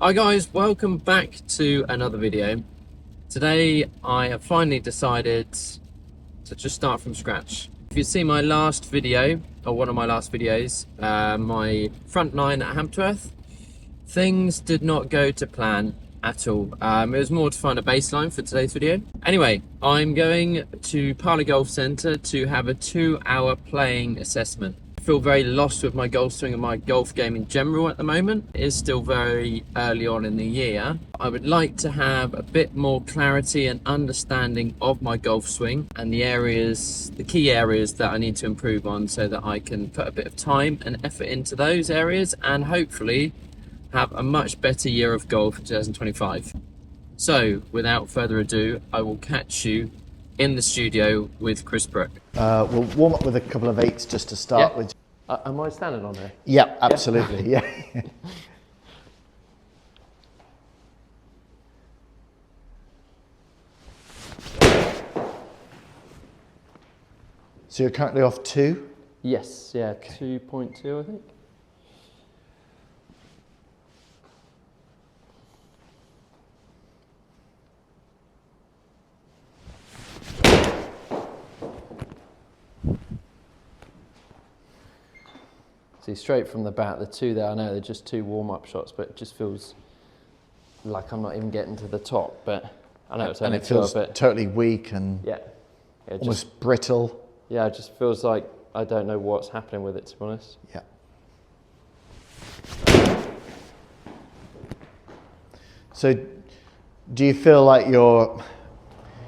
Hi guys, welcome back to another video. Today I have finally decided to just start from scratch. If you see my last video, or one of my last videos, my front nine at Hamptworth, things did not go to plan at all. It was more to find a baseline for today's video. Anyway, I'm going to Parley Golf Centre to have a 2-hour playing assessment. I feel very lost with my golf swing and my golf game in general at the moment. It is still very early on in the year. I would like to have a bit more clarity and understanding of my golf swing and the key areas that I need to improve on, so that I can put a bit of time and effort into those areas and hopefully have a much better year of golf in 2025. So without further ado, I will catch you in the studio with Chris Brook. We'll warm up with a couple of eights just to start with. Am I standing on there? Yeah, absolutely. Yeah. So you're currently off 2? Yes, yeah, okay. 2.2 I think. See, straight from the bat, the 2 there, I know they're just 2 warm-up shots, but it just feels like I'm not even getting to the top, but I know it's only 2. And it feels totally weak and almost brittle. Yeah, it just feels like I don't know what's happening with it, to be honest. Yeah. So do you feel like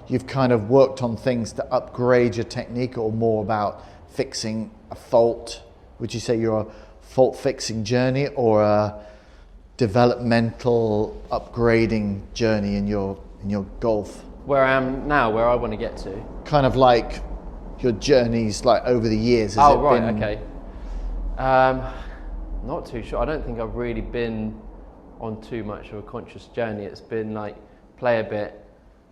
you've kind of worked on things to upgrade your technique, or more about fixing a fault? Would you say you're a fault fixing journey or a developmental upgrading journey in your golf? Where I am now, where I want to get to. Kind of like your journeys like over the years. Okay. Not too sure. I don't think I've really been on too much of a conscious journey. It's been like play a bit,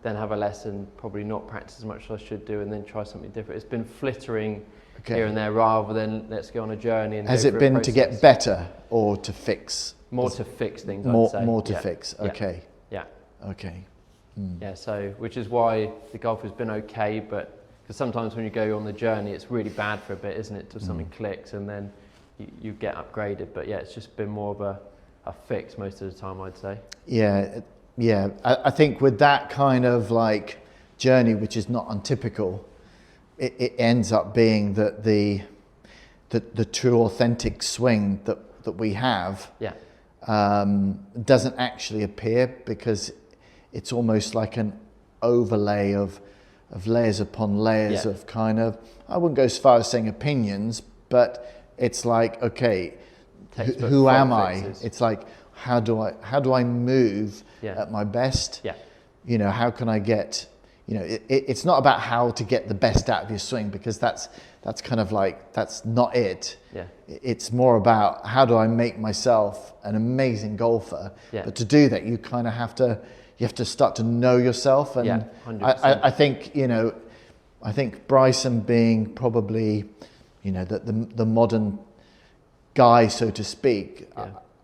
then have a lesson, probably not practice as much as I should do, and then try something different. It's been flittering here and there, rather than let's go on a journey. And has it been to get better or to fix? More to fix things, I'd say. More to fix, okay. Yeah. Okay. Yeah, so, which is why the golf has been okay, but because sometimes when you go on the journey, it's really bad for a bit, isn't it? Till something clicks and then you get upgraded. But yeah, it's just been more of a fix most of the time, I'd say. Yeah, yeah. I think with that kind of like journey, which is not untypical, it ends up being that the true authentic swing that we have doesn't actually appear, because it's almost like an overlay of layers upon layers of kind of, I wouldn't go as far as saying opinions, but it's like, okay, who am I? It's like, how do I move at my best? Yeah. You know, how can I get, you know, it's not about how to get the best out of your swing, because that's kind of like, that's not it. Yeah. It's more about how do I make myself an amazing golfer. Yeah. But to do that, you kind of have to start to know yourself. And 100%. I think, you know, I think Bryson being probably, you know, the modern guy, so to speak,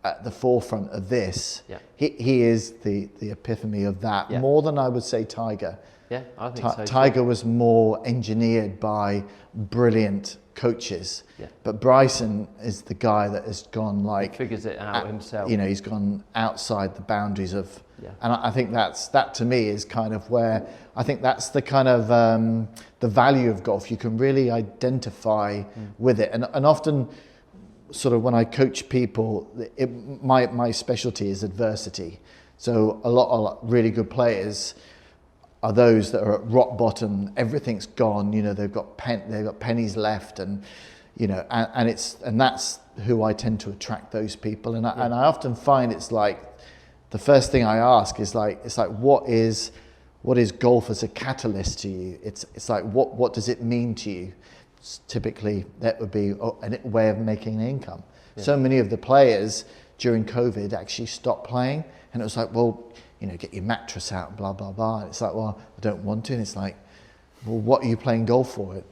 at the forefront of this, he is the epiphany of that, more than I would say Tiger. Yeah, I think so. Tiger was more engineered by brilliant coaches, but Bryson is the guy that has gone like, he figures it out himself. You know, he's gone outside the boundaries of, and I think that to me is kind of where I think that's the kind of the value of golf. You can really identify with it, and often, sort of when I coach people, my specialty is adversity. So a lot of really good players are those that are at rock bottom. Everything's gone. You know, they've got pennies left, and you know, and that's who I tend to attract, those people. And I often find it's like the first thing I ask is like, it's like, what is golf as a catalyst to you? It's like, what does it mean to you? Typically that would be a way of making an income. So many of the players during COVID actually stopped playing, and it was like, well, you know, get your mattress out, blah blah blah. And it's like, well, I don't want to. And it's like, well, what are you playing golf for?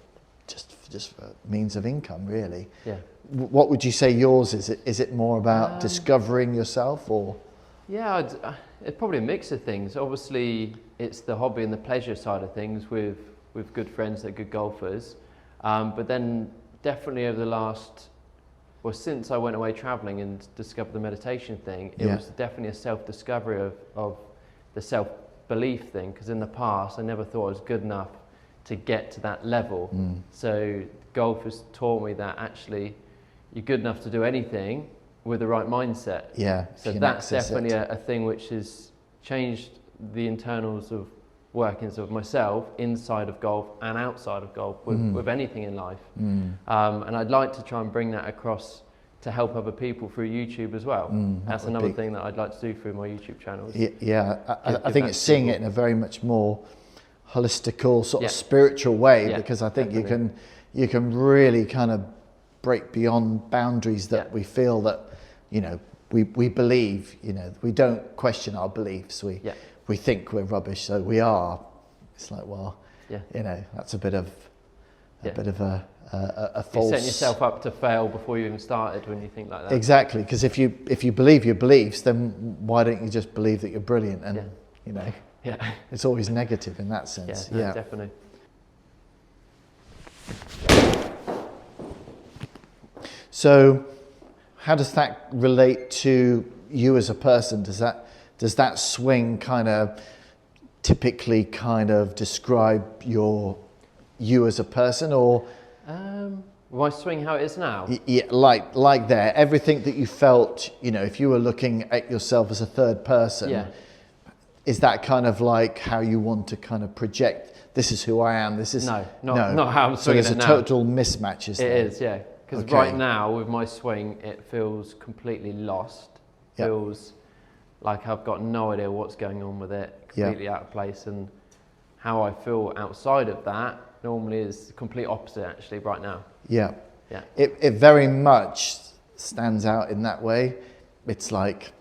Just for means of income, really. Yeah. What would you say yours is? Is it more about discovering yourself, or? Yeah, it's probably a mix of things. Obviously, it's the hobby and the pleasure side of things with good friends that are good golfers. But then definitely over the last, well, since I went away traveling and discovered the meditation thing, it was definitely a self-discovery of the self-belief thing. Because in the past, I never thought I was good enough to get to that level. So golf has taught me that actually you're good enough to do anything with the right mindset. Yeah. So that's definitely a thing which has changed the internals of workings of myself inside of golf and outside of golf with anything in life. And I'd like to try and bring that across to help other people through YouTube as well. That's another thing that I'd like to do through my YouTube channels. Yeah, I think it's seeing it in a very much more holistical sort of spiritual way, because I think you can really kind of break beyond boundaries that we feel that, you know, we believe, you know, we don't question our beliefs. We think we're rubbish, so we are. It's like, well, you know, that's a bit of a false. You're setting yourself up to fail before you even started when you think like that. Exactly, because if you believe your beliefs, then why don't you just believe that you're brilliant? And you know, it's always negative in that sense. Yeah, definitely. So, how does that relate to you as a person? Does that swing kind of typically kind of describe you as a person, or my swing how it is now? Yeah, like there, everything that you felt, you know, if you were looking at yourself as a third person, is that kind of like how you want to kind of project? This is who I am. This is not how I'm swinging. So there's it a now. total mismatch. Is there? It is, yeah. Because right now with my swing, it feels completely lost. Feels like I've got no idea what's going on with it. Completely out of place, and how I feel outside of that normally is the complete opposite actually right now. Yeah. Yeah. It very much stands out in that way. It's like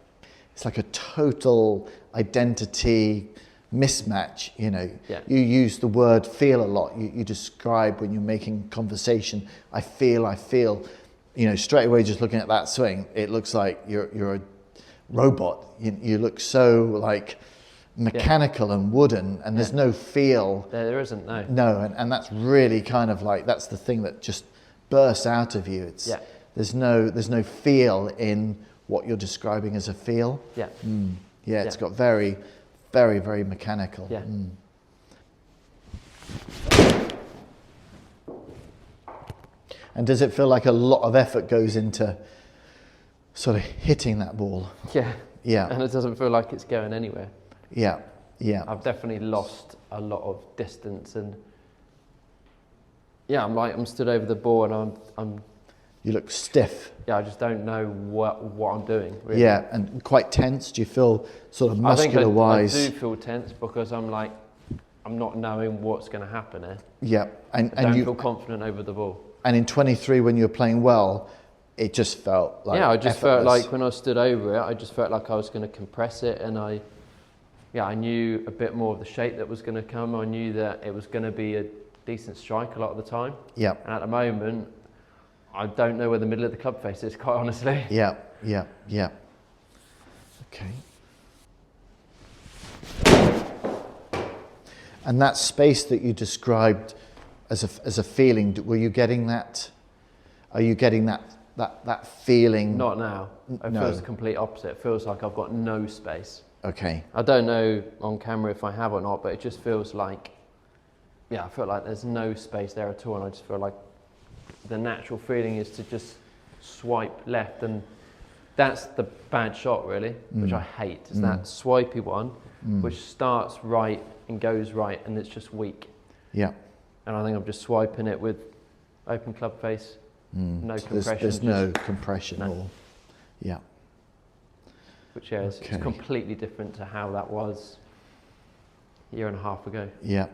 a total identity mismatch, you know. You use the word feel a lot. You describe when you're making conversation, I feel, you know, straight away just looking at that swing, it looks like you're a robot. You look so like mechanical and wooden, and there's no feel. There isn't, no. No, and that's really kind of like, that's the thing that just bursts out of you. It's there's no feel in what you're describing as a feel. It's got very, very, very mechanical. And does it feel like a lot of effort goes into sort of hitting that ball? Yeah. And it doesn't feel like it's going anywhere. Yeah. I've definitely lost a lot of distance, and I'm stood over the ball and I'm you look stiff. I just don't know what I'm doing, really. Yeah, and quite tense. Do you feel sort of muscular wise? I do feel tense because I'm not knowing what's going to happen here. Yeah, and I don't you feel confident over the ball. And in 23, when you were playing well, it just felt like I just effortless. felt like when I stood over it, I just felt like I was going to compress it, and I knew a bit more of the shape that was going to come. I knew that it was going to be a decent strike a lot of the time. Yeah. And at the moment, I don't know where the middle of the club face is, quite honestly. Yeah. Okay. And that space that you described as a feeling, were you getting that? Are you getting that feeling? Not now. It feels the complete opposite. It feels like I've got no space. Okay. I don't know on camera if I have or not, but it just feels like, I feel like there's no space there at all, and I just feel like the natural feeling is to just swipe left, and that's the bad shot really, which I hate, is that swipey one, which starts right and goes right, and it's just weak. Yeah. And I think I'm just swiping it with open club face, no compression. There's no compression or, Which it's completely different to how that was a year and a half ago. Yeah.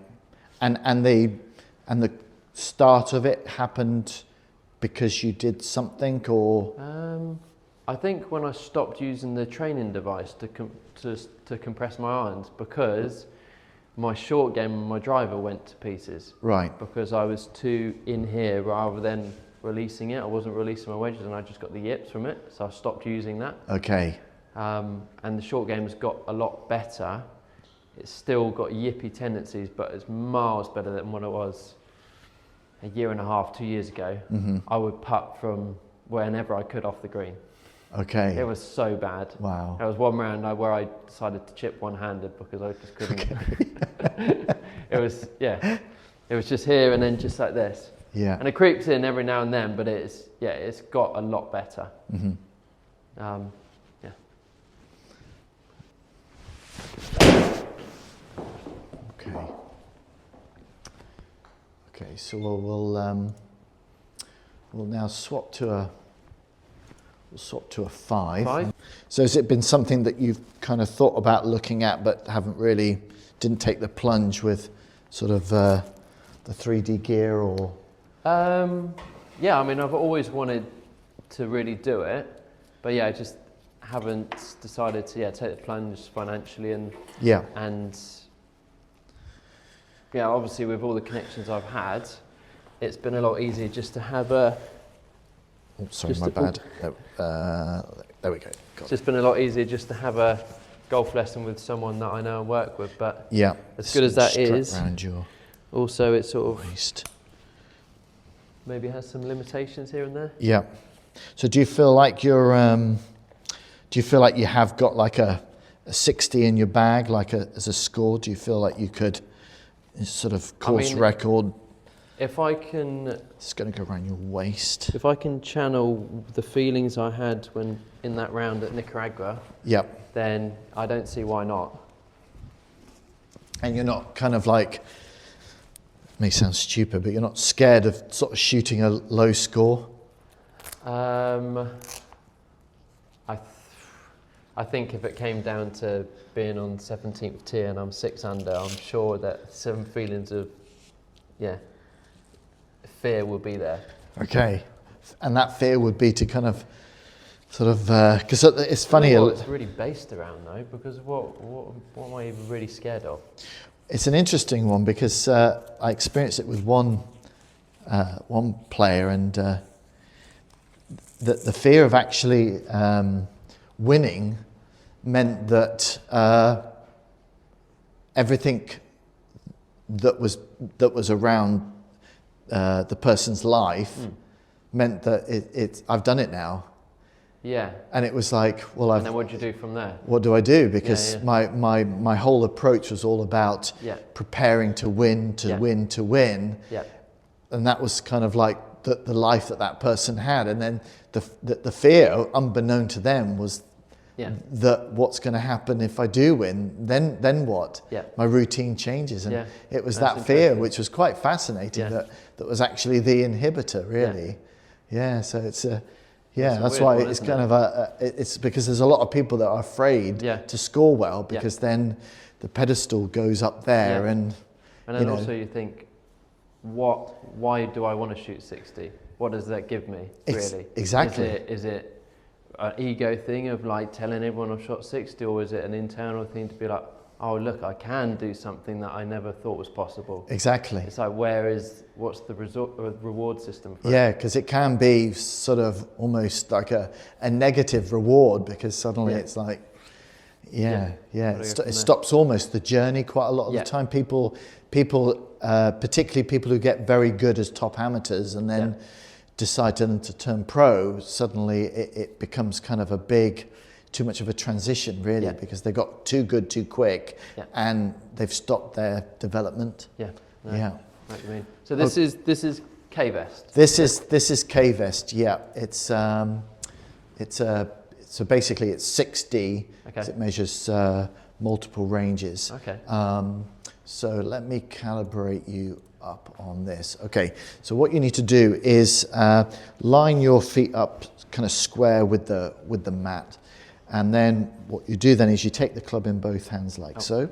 And the start of it happened because you did something, or? I think when I stopped using the training device to compress my irons, because my short game and my driver went to pieces. Right. Because I was too in here rather than releasing it. I wasn't releasing my wedges, and I just got the yips from it, so I stopped using that. Okay. and the short game has got a lot better. It's still got yippy tendencies, but it's miles better than what it was a year and a half, 2 years ago. I would putt from whenever I could off the green. Okay. It was so bad. Wow. There was one round where I decided to chip one-handed because I just couldn't. It was just here and then just like this. Yeah. And it creeps in every now and then, but it's got a lot better. Okay, so we'll now swap to a 5. So has it been something that you've kind of thought about looking at but didn't take the plunge with sort of the 3D gear or? Yeah, I mean, I've always wanted to really do it, but I just haven't decided to take the plunge financially and obviously with all the connections I've had, it's been a lot easier just to have a... Oh, sorry, my bad. There we go. It's just been a lot easier just to have a golf lesson with someone that I know and work with, but as good as that is, around your also it's sort of waist. Maybe has some limitations here and there. Yeah. So do you feel like you have got like a 60 in your bag, as a score? Do you feel like you could sort of record? If I can... It's going to go around your waist. If I can channel the feelings I had when in that round at Nicaragua, then I don't see why not. And you're not kind of like, it may sound stupid, but you're not scared of sort of shooting a low score? I think if it came down to being on 17th tee and I'm 6 under, I'm sure that some feelings of, fear will be there. Okay. And that fear would be to kind of, sort of, because it's funny. What it's really based around though, because what am I even really scared of? It's an interesting one because I experienced it with one player, and the fear of actually winning meant that everything that was around the person's life meant that I've done it now. Yeah. And it was like, well, and then what do you do from there? What do I do? Because my whole approach was all about preparing to win, to win. Yeah. And that was kind of like the life that person had. And then the fear, unbeknown to them, was that what's going to happen if I do win? Then what? Yeah. My routine changes, and it was that fear, which was quite fascinating. That was actually the inhibitor, really. Yeah. So it's a. Yeah, that's why it's kind of it's because there's a lot of people that are afraid to score well, because then the pedestal goes up there, and then also you think, why do I want to shoot 60? What does that give me, really? Exactly. Is it an ego thing of like telling everyone I've shot 60, or is it an internal thing to be like, oh look, I can do something that I never thought was possible? Exactly. It's like, what's the reward system for it? Yeah, because it can be sort of almost like a negative reward, because suddenly it's like, it stops almost the journey quite a lot of the time. People, particularly people who get very good as top amateurs and then decide to turn pro, suddenly it becomes kind of too much of a transition, really, because they got too good too quick, and they've stopped their development. Yeah. What do you mean? So this is K-Vest. This is K-Vest. Yeah, so basically it's 6D. Okay. It measures multiple ranges. Okay. So let me calibrate you up on this. Okay. So what you need to do is line your feet up kind of square with the mat. And then what you do then is you take the club in both hands like so,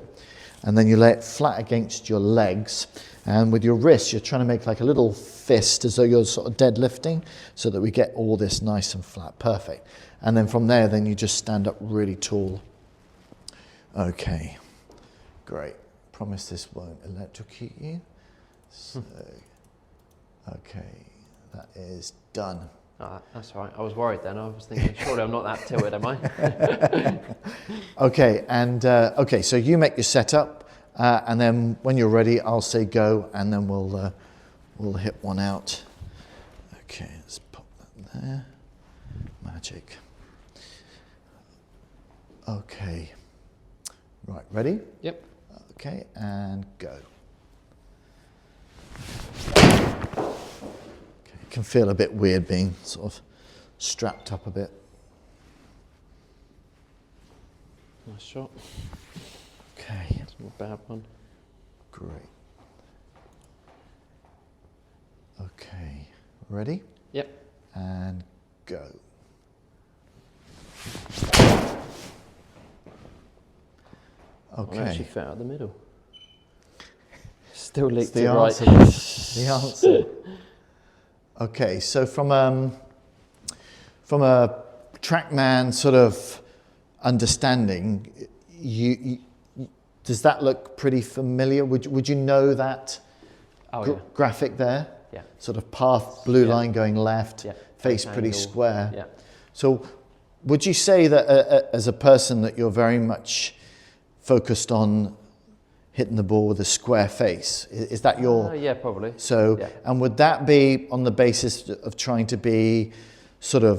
and then you lay it flat against your legs, and with your wrists you're trying to make like a little fist as though you're sort of deadlifting, so that we get all this nice and flat. Perfect. And then from there, then you just stand up really tall. Okay, great. Promise this won't electrocute you. So, okay, that is done. Oh, that's all right. I was worried then. I was thinking, surely I'm not that tilted, am I? Okay, and okay, so you make your setup, and then when you're ready, I'll say go, and then we'll hit one out. Okay, let's pop that there. Magic. Okay. Right, ready? Yep. Okay, and go. It can feel a bit weird being sort of strapped up a bit. Nice shot. Okay. That's not a bad one. Great. Okay. Ready? Yep. And go. Okay. I actually fit out the middle. Still leaked the it right. answer. The answer. Okay, so from a TrackMan sort of understanding, does that look pretty familiar? Would you know that graphic there? Yeah. Sort of path, blue line going left, face pretty Angle. square. Yeah. So would you say that as a person that you're very much focused on hitting the ball with a square face? Is that your... Yeah, probably. So, yeah. And would that be on the basis of trying to be sort of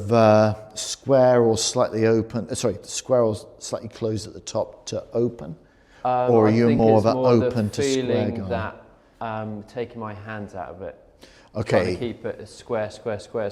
square or slightly open, square or slightly closed at the top to open? Or are you more of an open to square guy? That taking my hands out of it. Okay. Trying to keep it as square as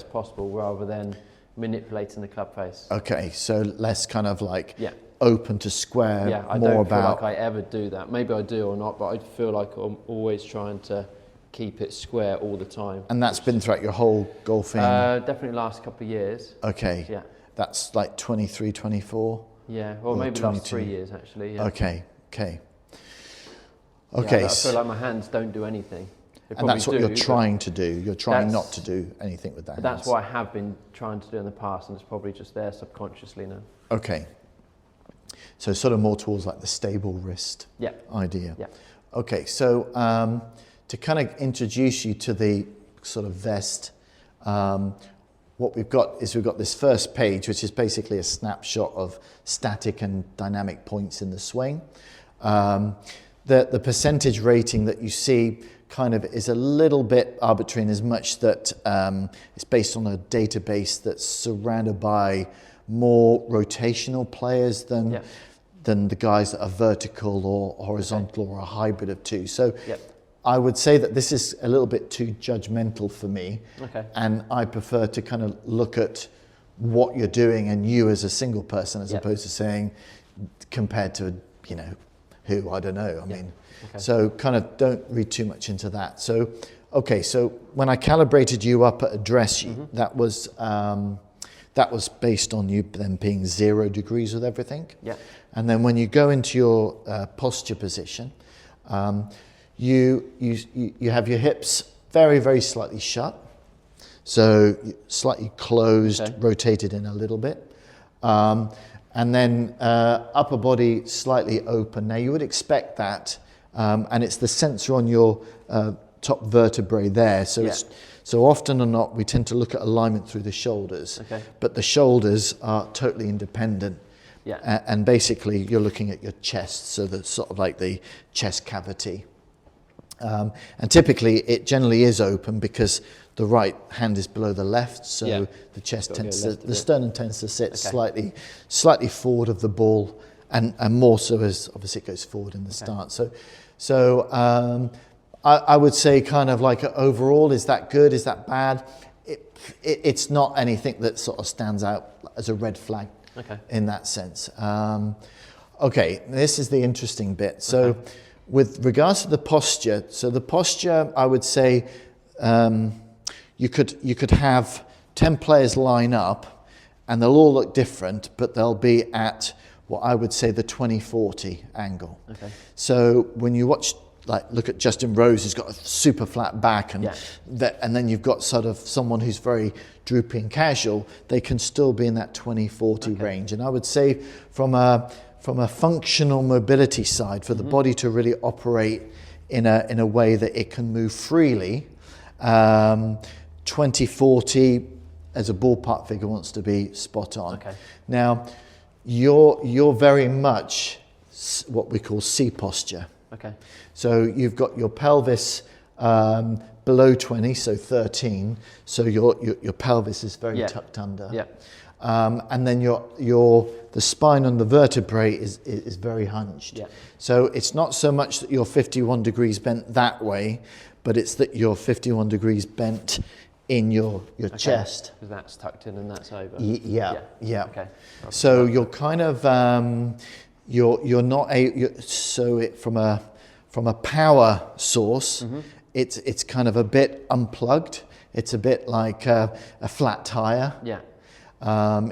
possible rather than manipulating the club face. Okay, so less kind of like open to square, yeah, I more don't about... feel like I ever do that. Maybe I do or not, but I feel like I'm always trying to keep it square all the time. And that's been throughout your whole golfing? Definitely last couple of years. Okay. Yeah. That's like 23, 24? Yeah, well maybe 22. last 3 years actually. Yeah. Okay, okay. Okay. Yeah, I feel like my hands don't do anything. And that's what you're trying to do. You're trying not to do anything with that. That's what I have been trying to do in the past, and it's probably just there subconsciously now. Okay. So sort of more towards like the stable wrist idea. Yeah. Okay, so to kind of introduce you to the sort of vest, what we've got is we've got this first page, which is basically a snapshot of static and dynamic points in the swing. The percentage rating that you see kind of is a little bit arbitrary in as much that it's based on a database that's surrounded by more rotational players than the guys that are vertical or horizontal or a hybrid of two. So I would say that this is a little bit too judgmental for me. Okay. And I prefer to kind of look at what you're doing and you as a single person as opposed to saying compared to, you know, who, I don't know. I mean, so kind of don't read too much into that. So, okay, so when I calibrated you up at address, that was based on you then being 0 degrees with everything. Yeah. And then when you go into your posture position, you have your hips very, very slightly shut. So slightly closed, rotated in a little bit. And then upper body slightly open. Now you would expect that, and it's the sensor on your top vertebrae there. So it's, so often or not, we tend to look at alignment through the shoulders, but the shoulders are totally independent. Yeah. And basically you're looking at your chest, so that's sort of like the chest cavity. And typically it generally is open because the right hand is below the left, so the chest tends to, the sternum tends to sit slightly forward of the ball, and more so as obviously it goes forward in the start. So I would say kind of like overall, is that good? Is that bad? It's not anything that sort of stands out as a red flag in that sense. Okay, this is the interesting bit. So with regards to the posture, so the posture, I would say you could have 10 players line up and they'll all look different, but they'll be at what I would say the 20-40 angle. Okay. So when you watch, like, look at Justin Rose, who's got a super flat back, and and then you've got sort of someone who's very droopy and casual, they can still be in that 20-40 range. And I would say from a functional mobility side, for the body to really operate in a way that it can move freely, 20-40 as a ballpark figure, wants to be spot on. Okay. Now, you're very much what we call C posture. Okay. So you've got your pelvis below 20, so 13. So your pelvis is very tucked under. Yeah. And then the spine on the vertebrae is very hunched. Yeah. So it's not so much that you're 51 degrees bent that way, but it's that you're 51 degrees bent in your chest. Because that's tucked in and that's over. Yeah. Okay. So you're kind of you're not from a power source. It's kind of a bit unplugged. It's a bit like a flat tire. Yeah.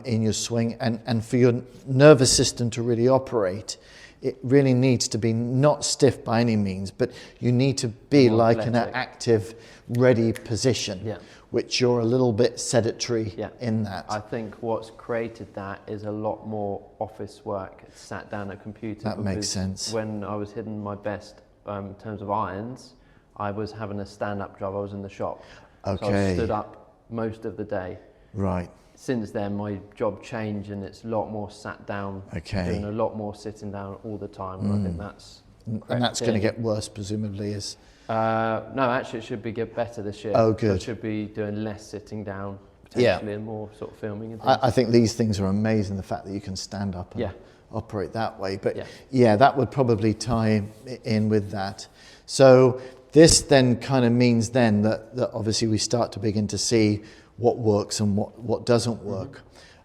In your swing, and for your nervous system to really operate, it really needs to be not stiff by any means, but you need to be more like athletic. in an active, ready position, which you're a little bit sedentary in that. I think what's created that is a lot more office work, sat down at a computer. That makes sense. When I was hitting my best in terms of irons, I was having a stand-up job. I was in the shop. Okay. So I stood up most of the day. Right. Since then, my job changed and it's a lot more sat down, doing a lot more sitting down all the time. And I think that's And that's going to get worse, presumably, as... no, actually, it should get better this year. Oh, good. I should be doing less sitting down, potentially, and more sort of filming and things. I think these things are amazing, the fact that you can stand up and operate that way. But that would probably tie in with that. So this then kind of means then that obviously we start to begin to see what works and what doesn't work.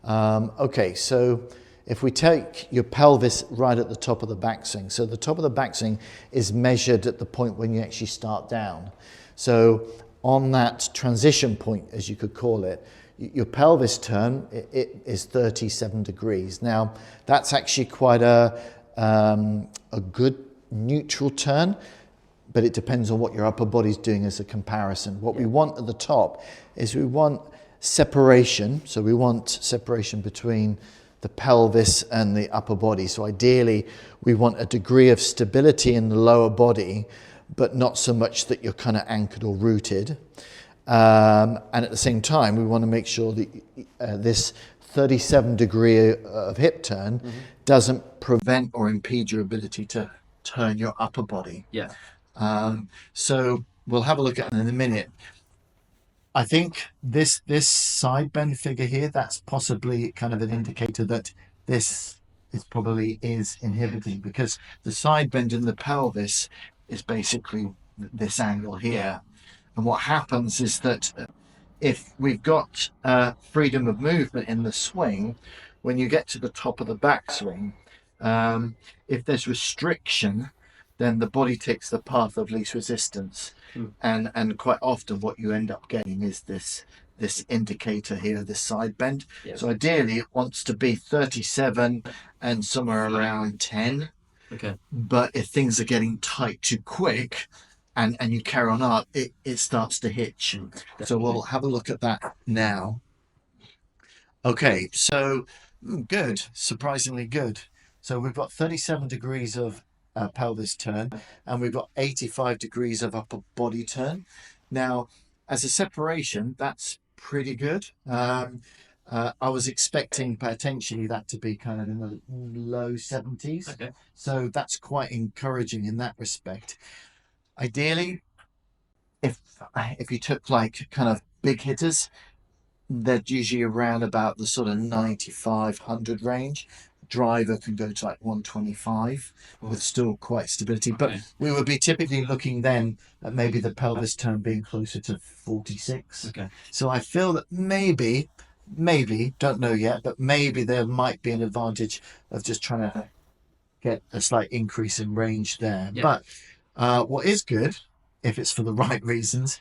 Okay, so if we take your pelvis right at the top of the backswing, so the top of the backswing is measured at the point when you actually start down. So on that transition point, as you could call it, your pelvis turn it is 37 degrees. Now that's actually quite a good neutral turn, but it depends on what your upper body's doing as a comparison. What we want at the top is we want separation. So we want separation between the pelvis and the upper body. So ideally, we want a degree of stability in the lower body, but not so much that you're kind of anchored or rooted. And at the same time, we want to make sure that this 37 degree of hip turn doesn't prevent or impede your ability to turn your upper body. Yeah. So we'll have a look at it in a minute. I think this side bend figure here, that's possibly kind of an indicator that this probably is inhibiting, because the side bend in the pelvis is basically this angle here. And what happens is that if we've got freedom of movement in the swing, when you get to the top of the backswing, if there's restriction, then the body takes the path of least resistance. And quite often what you end up getting is this indicator here, this side bend. So ideally it wants to be 37 and somewhere around 10. Okay. But if things are getting tight too quick and you carry on up, it starts to hitch. So we'll have a look at that now. Okay, so good, surprisingly good. So we've got 37 degrees of pelvis turn, and we've got 85 degrees of upper body turn. Now, as a separation, that's pretty good. I was expecting potentially that to be kind of in the low 70s. Okay. So that's quite encouraging in that respect. Ideally, if you took like kind of big hitters, they're usually around about the sort of 95, 100 range. Driver can go to like 125 with still quite stability, but we would be typically looking then at maybe the pelvis turn being closer to 46. Okay. So I feel that maybe, don't know yet, but maybe there might be an advantage of just trying to get a slight increase in range there. But what is good, if it's for the right reasons,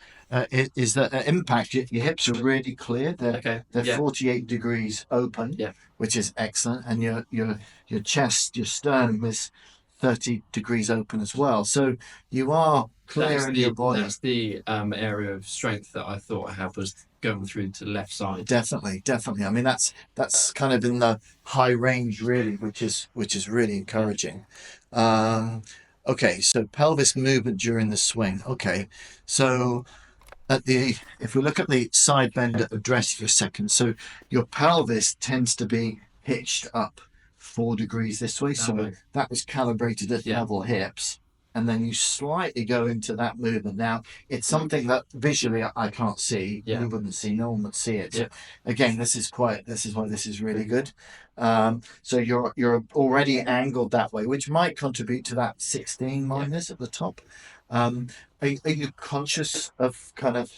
is that at impact your hips are really clear. They're 48 degrees open, which is excellent, and your chest, your sternum is 30 degrees open as well. So you are clear in your body. That's the area of strength that I thought I had, was going through to the left side. Definitely. I mean, that's kind of in the high range really, which is really encouraging. Okay, so pelvis movement during the swing. Okay, so if we look at the side bend at address for a second, so your pelvis tends to be hitched up 4 degrees this way. So Okay. that was calibrated at Yeah. level hips. And then you slightly go into that movement. Now, it's something that visually I can't see. Yeah. You wouldn't see. No one would see it. So Yeah. again, this is why this is really good. So you're already angled that way, which might contribute to that 16 minus at the top. Are you conscious of kind of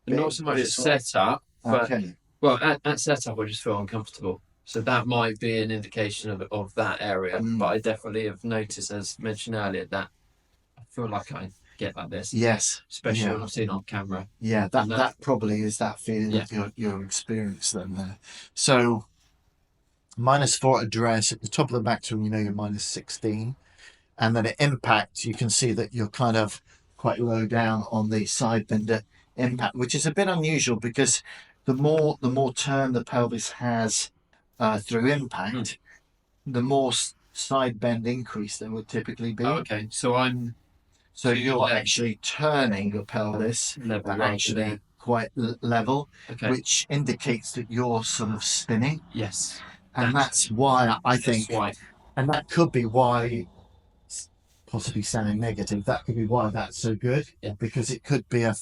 Not so much at this way? setup, but Okay. well, at setup, I just feel uncomfortable. So that might be an indication of that area. But I definitely have noticed, as mentioned earlier, that I feel like I get like this, Yes. especially Yeah. when I've seen it on camera. Yeah. And That probably is that feeling Yeah. of your experience then there. So -4 address at the top of the back swing, you know you're -16, and then at impact, you can see that you're kind of quite low down on the side bender impact, which is a bit unusual because the more turn the pelvis has through impact, the more side bend increase there would typically be. Oh, okay, so I'm So you're actually turning your pelvis level actually quite level, Okay. which indicates that you're sort of spinning. Yes. And that's why I think, That's why. and that could be why, possibly sounding negative, that could be why that's so good. Yeah. Because it could be a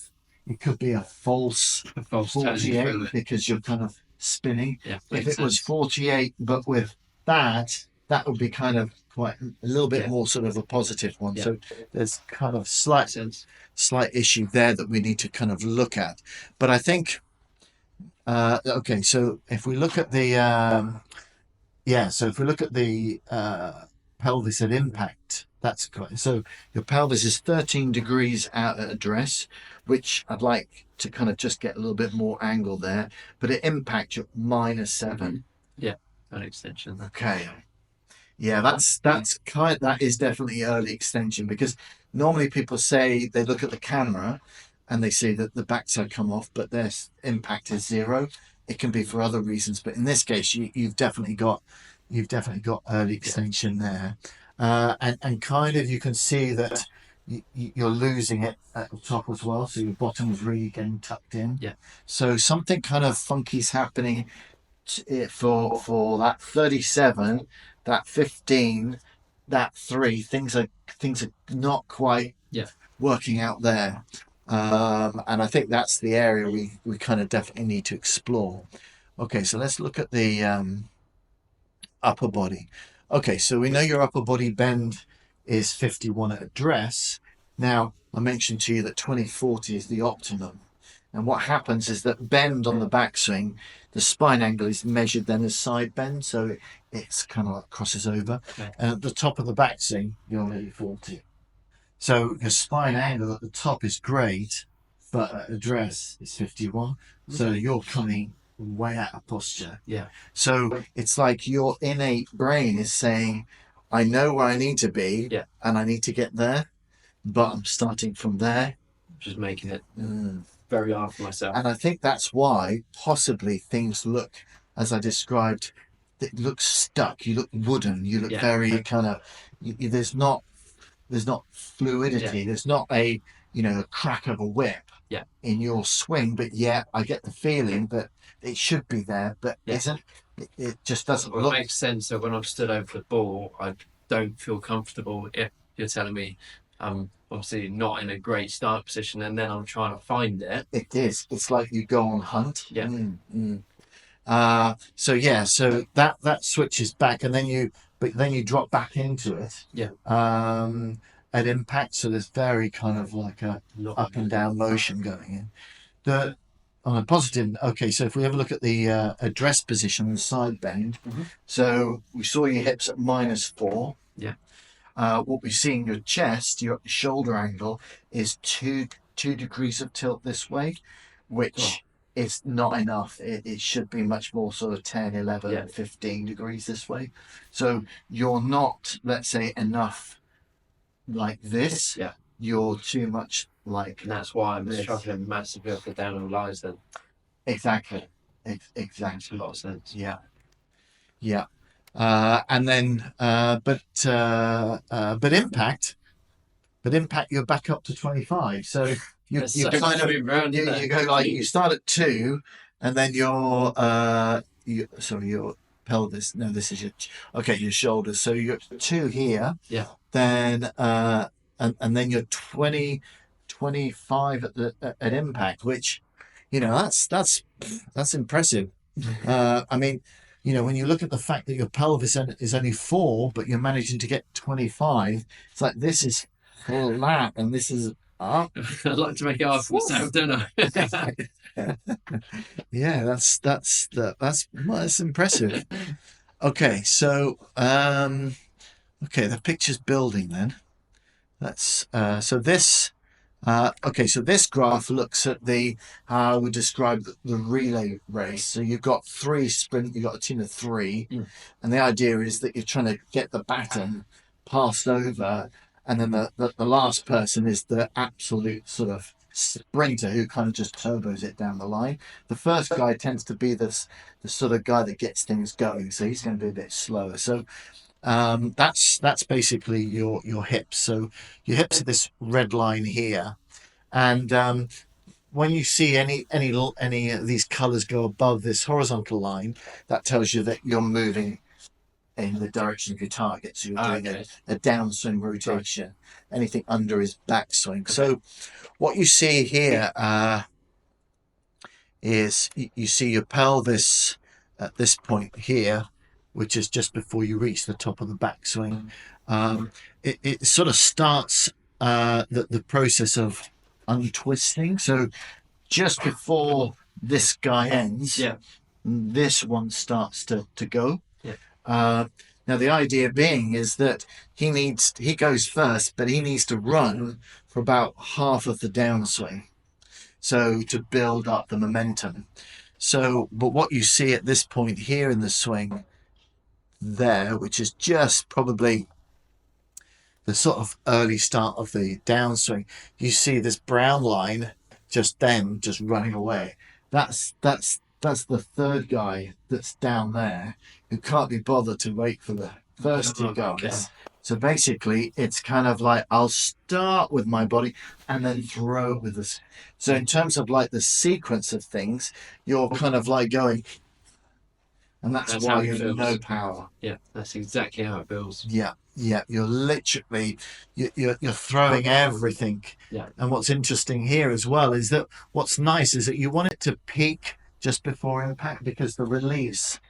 false A false turning 48 through it. because you're kind of spinning. Yeah. If makes it was sense. 48, but with that would be kind of quite a little bit Yeah. more sort of a positive one. Yeah. So there's kind of Makes slight sense. issue there that we need to kind of look at. But I think, okay, so if we look at the, so if we look at the pelvis at impact, that's quite, so your pelvis is 13 degrees out at address, which I'd like to kind of just get a little bit more angle there. But at impact, you're -7. Yeah. An extension. Okay. Yeah, that is definitely early extension, because normally people say they look at the camera and they see that the backside come off, but their impact is 0. It can be for other reasons, but in this case, you've definitely got early extension there, and kind of you can see that you're losing it at the top as well. So your bottom is really getting tucked in. Yeah. So something kind of funky is happening for that 37, that 15, that 3. Things are not quite working out there. And I think that's the area we kind of definitely need to explore. Okay, so let's look at the upper body. Okay, so we know your upper body bend is 51 at address. Now, I mentioned to you that 20/40 is the optimum. And what happens is that bend on the backswing, the spine angle is measured then as side bend, so it's kind of like crosses over. Okay. And at the top of the backswing, you're nearly 40. So your spine angle at the top is great, but at address is 51. So you're coming way out of posture. Yeah. So it's like your innate brain is saying, I know where I need to be, and I need to get there, but I'm starting from there. Just making it very hard for myself. And I think that's why possibly things look, as I described, it looks stuck. You look wooden. You look very kind of. There's not fluidity. Yeah. There's not a crack of a whip in your swing. But yet I get the feeling that it should be there, but isn't. It just doesn't look. It makes sense that when I'm stood over the ball, I don't feel comfortable. If you're telling me I'm obviously not in a great start position, and then I'm trying to find it. It is. It's like you go on hunt. Yeah. So that switches back, and then you drop back into it. Yeah. At impact, so there's very kind of like a up and down motion going in. On a positive, okay, so if we have a look at the address position and side bend, so we saw your hips at -4. Yeah. What we see in your chest, your shoulder angle is 2 degrees of tilt this way, which is not enough. It should be much more sort of 10, 11, 15 degrees this way. So you're not, let's say, enough like this. Yeah. You're too much like. And that's why I'm struggling massively with the downhill lies then. Exactly. Makes Exactly. a lot of sense. Yeah. Yeah. And then, but impact, you're back up to 25. So you So kind of move around, isn't you it? go like you start at 2, and then your your pelvis. No, this is your shoulders. So you're 2 here. Yeah. Then and then you're 25 at impact, which that's impressive. I mean, when you look at the fact that your pelvis is only 4, but you're managing to get 25, it's like this is flat and this is up. I'd like to make it hard for myself, don't I? Yeah, that's impressive. Okay, so okay, the picture's building then. That's so this so this graph looks at how I would describe the relay race. So you've got you've got a team of 3, and the idea is that you're trying to get the baton passed over, and then the last person is the absolute sort of sprinter who kind of just turbos it down the line. The first guy tends to be the sort of guy that gets things going, so he's going to be a bit slower. So that's basically your hips. So your hips are this red line here, and when you see any of these colors go above this horizontal line, that tells you that you're moving in the direction of your target. So you're doing a downswing rotation. Anything under is backswing. So what you see here is you see your pelvis at this point here, which is just before you reach the top of the backswing. It sort of starts the process of untwisting. So just before this guy ends, this one starts to go. Now the idea being is that he goes first, but he needs to run for about half of the downswing, so to build up the momentum. So, but what you see at this point here in the swing there, which is just probably the sort of early start of the downswing, you see this brown line just running away. That's the third guy that's down there who can't be bothered to wait for the first 2 guys. So basically it's kind of like I'll start with my body and then throw it with this. So in terms of like the sequence of things, you're kind of like going, and that's why you have no power. Yeah, that's exactly how it feels. Yeah, you're literally you're throwing everything. Yeah. And what's interesting here as well is that what's nice is that you want it to peak just before impact, because the release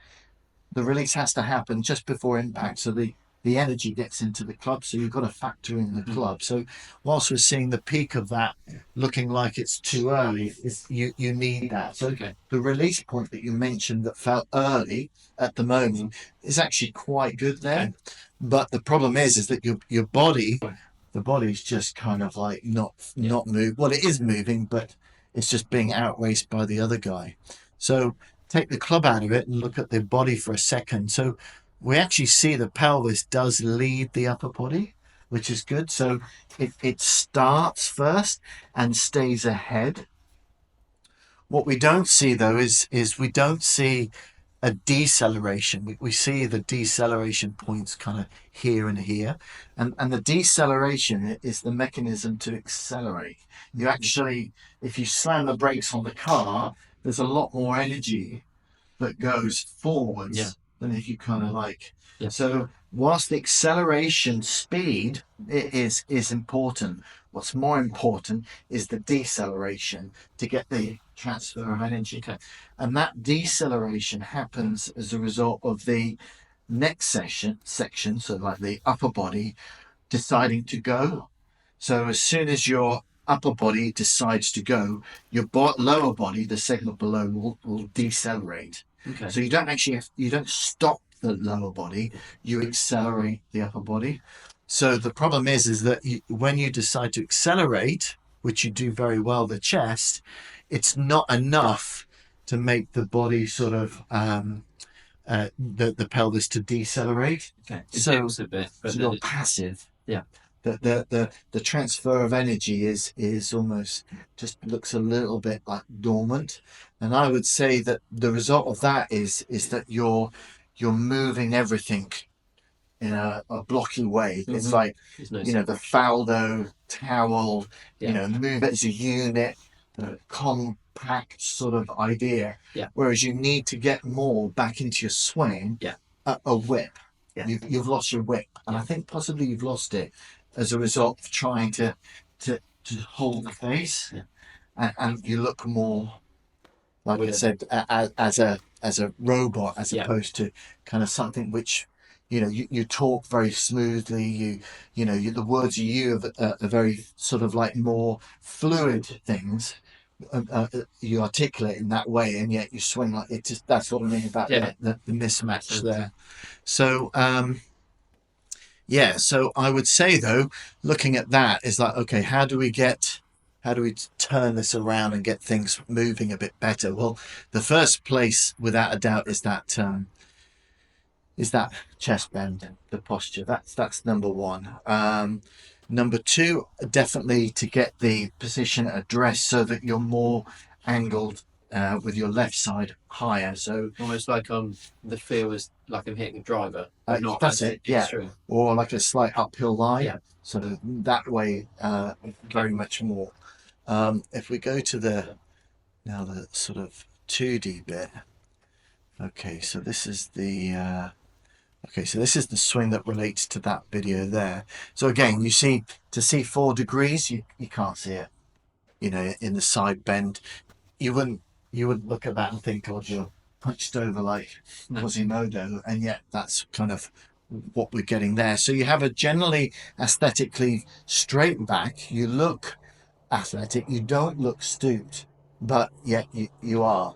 has to happen just before impact, so the energy gets into the club, so you've got to factor in the club. So whilst we're seeing the peak of that looking like it's too early, you need that. So the release point that you mentioned that felt early at the moment is actually quite good there. But the problem is that your body, the body's just kind of like not moving. Well, it is moving, but it's just being outraced by the other guy. So take the club out of it and look at the body for a second. So we actually see the pelvis does lead the upper body, which is good. So it starts first and stays ahead. What we don't see though is we don't see a deceleration. We see the deceleration points kind of here and here, and the deceleration is the mechanism to accelerate. You actually, if you slam the brakes on the car, there's a lot more energy that goes forwards than if you kind of like. So whilst the acceleration speed is important, what's more important is the deceleration to get the transfer of energy. And that deceleration happens as a result of the next section, so like the upper body deciding to go. So as soon as your upper body decides to go, your lower body, the segment below, will decelerate. So you don't stop the lower body, you accelerate the upper body. So the problem is that when you decide to accelerate, which you do very well, the chest, it's not enough to make the body sort of the pelvis to decelerate. It dips a bit, but so you're passive. Yeah. The transfer of energy is almost just looks a little bit like dormant, and I would say that the result of that is that you're moving everything a blocky way. It's Mhm. like, There's no you know, the faldo, towel, Yeah. you know, move it as a unit, the compact sort of idea. Yeah. Whereas you need to get more back into your swing, Yeah. a whip. Yeah. You've lost your whip. And I think possibly you've lost it as a result of trying to hold the face. Yeah. And you look more, like With I a- said, as a robot, as Yeah. opposed to kind of something which, you know, you talk very smoothly. You know, the words you use are very sort of like more fluid things. You articulate in that way, and yet you swing like it. Just that's what I mean about Yeah. the mismatch sense. there. So yeah, so I would say though, looking at that is like, okay, how do we turn this around and get things moving a bit better? Well, the first place, without a doubt, is that chest bend, the posture. That's number one. Number two, definitely to get the position addressed so that you're more angled with your left side higher. So Almost like the feel is like I'm hitting a driver. Not that's as it, yeah. extreme. Or like a slight uphill lie. Yeah. So that way, very much more. If we go to the sort of 2D bit. Okay, so this is the swing that relates to that video there. So again, you see, to see 4 degrees, you can't see it. You know, in the side bend, you wouldn't look at that and think, "God, you're punched over like Quasimodo," and yet that's kind of what we're getting there. So you have a generally aesthetically straight back. You look athletic. You don't look stooped, but yet you are.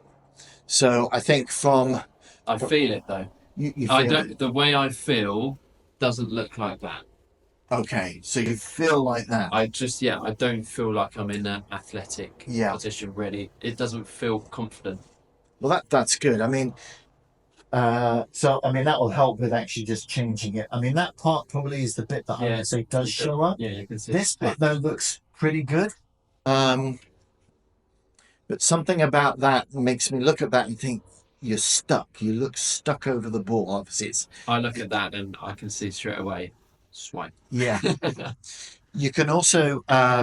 So I think I feel it though. you I feel don't. The way I feel doesn't look like that. okay. So you feel like that. I don't feel like I'm in an athletic Yeah. position. Really, it doesn't feel confident. Well, that's good. I mean, so I mean that will help with actually just changing it. I mean that part probably is the bit that I would say does show up. Yeah, you can see This bit though looks pretty good. But something about that makes me look at that and think you're stuck. You look stuck over the ball. Obviously, I look at that and I can see straight away. Swipe. yeah. You can also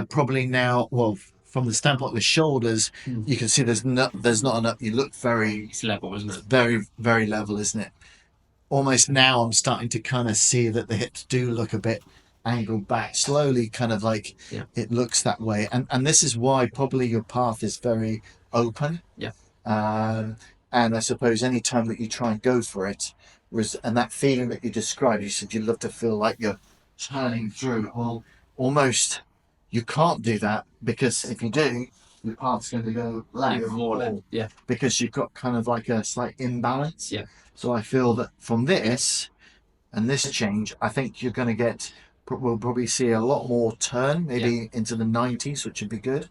probably now, well, from the standpoint of the shoulders, you can see there's not enough. You look very, It's level, isn't it? very, very level, isn't it? Almost now, I'm starting to kind of see that the hips do look a bit angled back, slowly, kind of like it looks that way. And this is why probably your path is very open. Yeah. And I suppose any time that you try and go for it, and that feeling that you described, you said you'd love to feel like you're turning through. Well, almost you can't do that, because if you do, your path's going to go left. Even more left, yeah. Because you've got kind of like a slight imbalance. Yeah. So I feel that from this and this change, I think you're going to get, we'll probably see a lot more turn, maybe into the 90s, which would be good.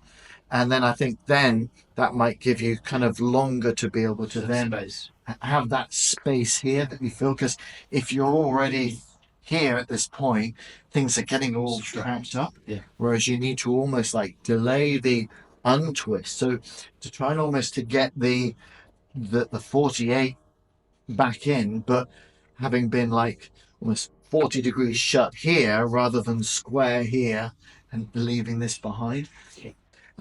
And then I think then that might give you kind of longer to be able to then have that space here that you feel, because if you're already here at this point, things are getting all strapped up. Yeah. Whereas you need to almost like delay the untwist. So to try and almost to get the 48 back in, but having been like almost 40 degrees shut here rather than square here and leaving this behind.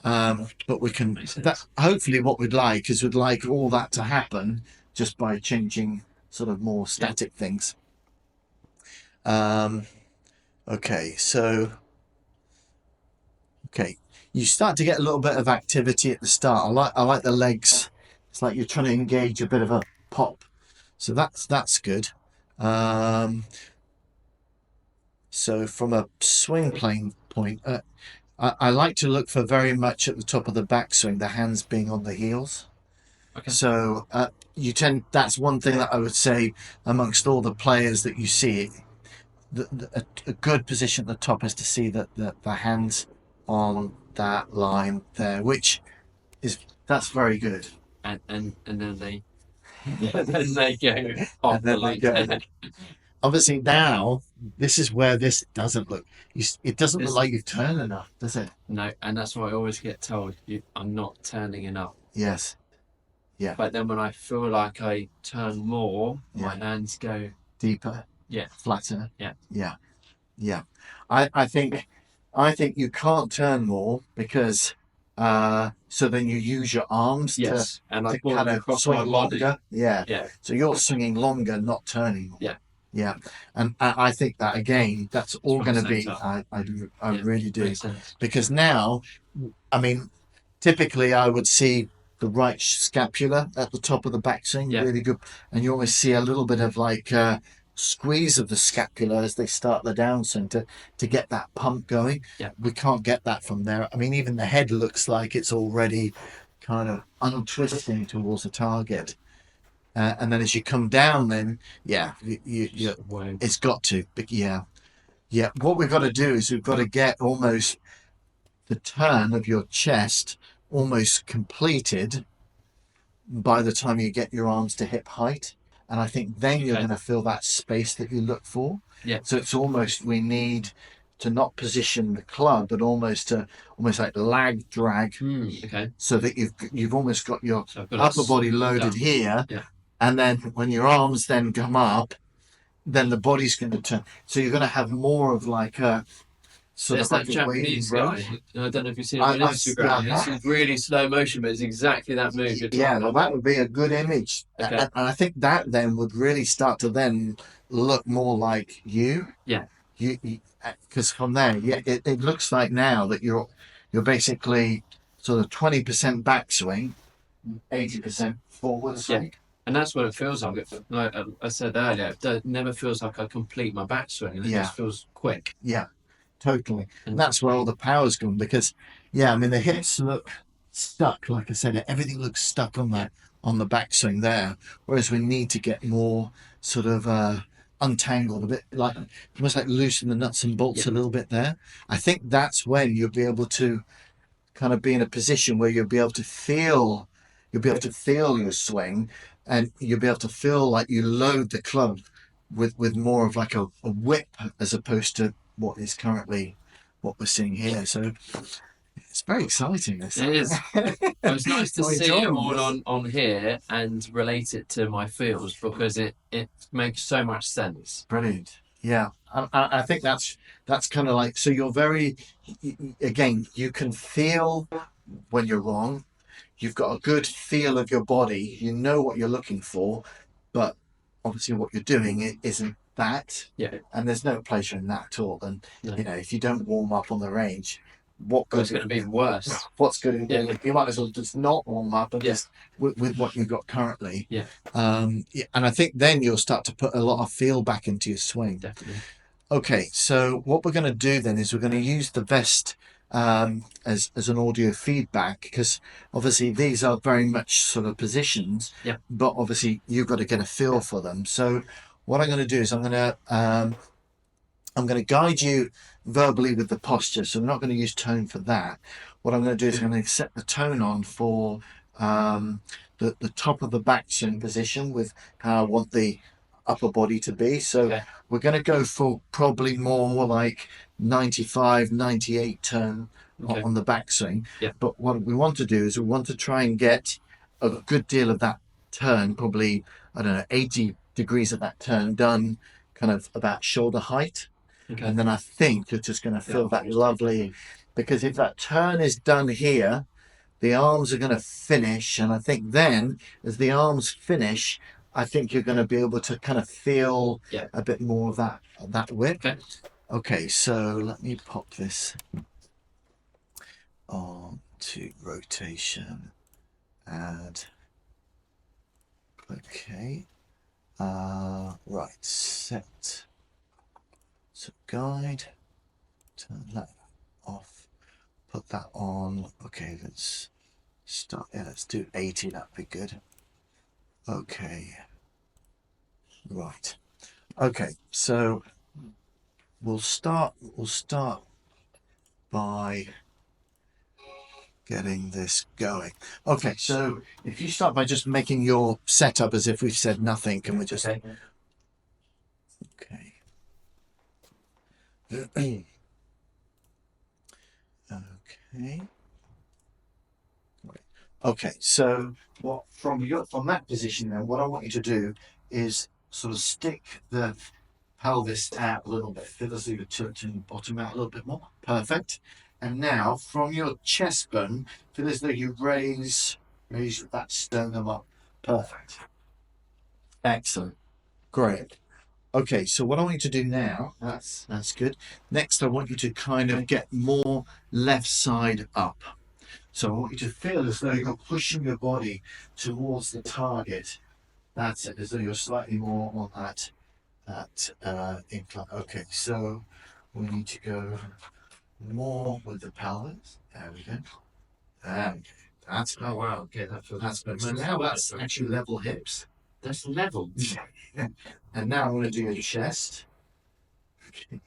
But we can, that hopefully what we'd like is we'd like all that to happen just by changing sort of more static things. Okay, so you start to get a little bit of activity at the start. I like the legs. It's like you're trying to engage a bit of a pop, so that's good. So from a swing plane point, I like to look for very much at the top of the backswing, the hands being on the heels. Okay. So that's one thing that I would say amongst all the players that you see, a good position at the top is to see that the hands on that line there, which that's very good. And then they then they go off And then the they line. go. Obviously now this is where this doesn't look. It doesn't look like you've turned enough, does it? No, and that's why I always get told I'm not turning enough. Yes. Yeah. But then when I feel like I turn more, my hands go deeper. Yeah. flatter. Yeah. Yeah. Yeah. I think you can't turn more because so then you use your arms Yes. And I to pull kind them of across my swing body. longer. Yeah. Yeah. So you're swinging longer, not turning more. Yeah. Yeah. And I think that again, that's all why going to it's be. set I Yeah, really do, makes sense. because now, I mean, typically I would see the right scapula at the top of the backswing, Yeah. really good, and you always see a little bit of like squeeze of the scapula as they start the downswing to get that pump going. Yeah. We can't get that from there. I mean, even the head looks like it's already kind of untwisting towards the target. And then as you come down, then yeah, Wow. it's got to. But yeah, yeah. What we've got to do is we've got to get almost the turn of your chest almost completed by the time you get your arms to hip height. And I think then you're Okay. going to feel that space that you look for. Yeah. So it's almost, we need to not position the club, but almost like lag drag, Okay. so that you've almost got your So I've got upper body loaded down. here. Yeah. And then when your arms then come up, then the body's going to turn. So you're going to have more of like a sort There's of like that a wavy Japanese road. guy. I don't know if you've seen him on Instagram. It's really slow motion, but it's exactly that move you're talking Yeah, well, about. that would be a good image. Okay. And I think that then would really start to then look more like you. Yeah. Because from there, yeah, it looks like now that you're basically sort of 20% backswing, 80% forward swing. Yeah. And that's what it feels like. Like I said earlier, it never feels like I complete my backswing, and it Yeah. just feels quick. Yeah, totally. And And that's where all the power's gone because, yeah, I mean, the hips look stuck. Like I said, everything looks stuck on that on the backswing there. Whereas we need to get more sort of untangled, a bit like almost like loosen the nuts and bolts a little bit there. I think that's when you'll be able to kind of be in a position where you'll be able to feel your swing, and you'll be able to feel like you load the club with more of like a whip as opposed to what is currently what we're seeing here. So it's very exciting. This It is. It was nice to I'm see it enjoying all this. on here and relate it to my feels because it makes so much sense. Brilliant. Yeah, I think that's kind of like, so you're very, again, you can feel when you're wrong. You've got a good feel of your body. You know what you're looking for, but obviously what you're doing it isn't that. Yeah. And there's no pleasure in that at all. And No. you know, if you don't warm up on the range, what Well, it's good? going to be worse. What's good? Yeah. You might as well just not warm up and Yeah. just with what you've got currently. Yeah. Yeah, and I think then you'll start to put a lot of feel back into your swing. Definitely. Okay, so what we're going to do then is we're going to use the vest as an audio feedback, because obviously these are very much sort of positions, Yeah. but obviously you've got to get a feel for them. So what I'm going to do is I'm going to guide you verbally with the posture. So I'm not going to use tone for that. What I'm going to do is I'm going to set the tone on for the top of the backswing position with how I want the upper body to be. So we're going to go for probably more like 95, 98 turn on the backswing. Yeah. But what we want to do is we want to try and get a good deal of that turn, probably, I don't know, 80 degrees of that turn done kind of about shoulder height. Okay. And then I think you're just going to feel that lovely, because if that turn is done here, the arms are going to finish. And I think then as the arms finish, I think you're going to be able to kind of feel a bit more of that whip. Okay, so let me pop this on to rotation. Add. Okay. Right, set. So guide. Turn that off. Put that on. Okay, let's start. Yeah, let's do 80. That'd be good. Okay. Right. Okay, so we'll start by getting this going. Okay, so if you start by just making your setup as if we've said nothing, can we just... Okay. Okay. Okay, so what from that position then, what I want you to do is sort of stick the pelvis out a little bit. Feel as though you're tilting the bottom out a little bit more. Perfect. And now from your chest bone, feel as though you raise that sternum up. Perfect. Excellent. Great. Okay, so what I want you to do now, that's good. Next, I want you to kind of get more left side up. So I want you to feel as though you're pushing your body towards the target. That's it, as though you're slightly more on that incline. Okay, so we need to go more with the pelvis. There we go. That's Oh wow, okay, that feels good. So now that's actually level hips. that's level. And now I want to do your chest. Okay.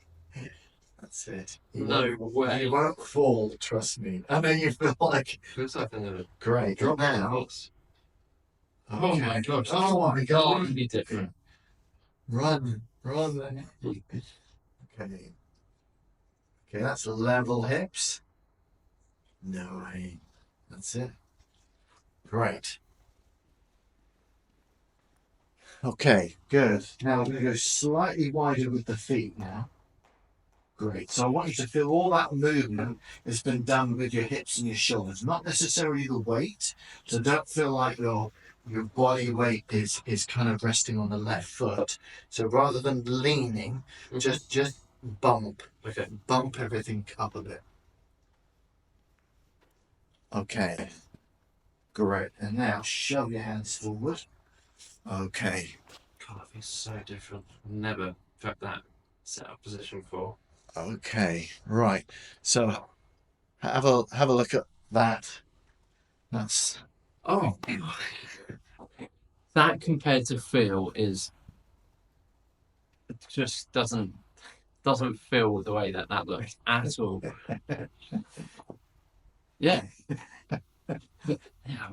That's it. No way. You won't fall, trust me. I know you feel like Feels like I'm gonna great. drop Now. off. Oh my gosh. Oh my god. Completely different. Run. Okay. Okay, that's level hips. No way. That's it. Great. Okay, good. Now we're going to go slightly wider with the feet now. Great. So I want you to feel all that movement has been done with your hips and your shoulders, not necessarily the weight. So don't feel like your body weight is kind of resting on the left foot. So rather than leaning, just bump. Okay. Bump everything up a bit. Okay. Great. And now shove your hands forward. Okay. God, that feels so different. I've never felt that set up position before. Okay. Right. So have a look at that. That's Oh, that compared to feel is it just doesn't feel the way that looks at all. Yeah. Yeah.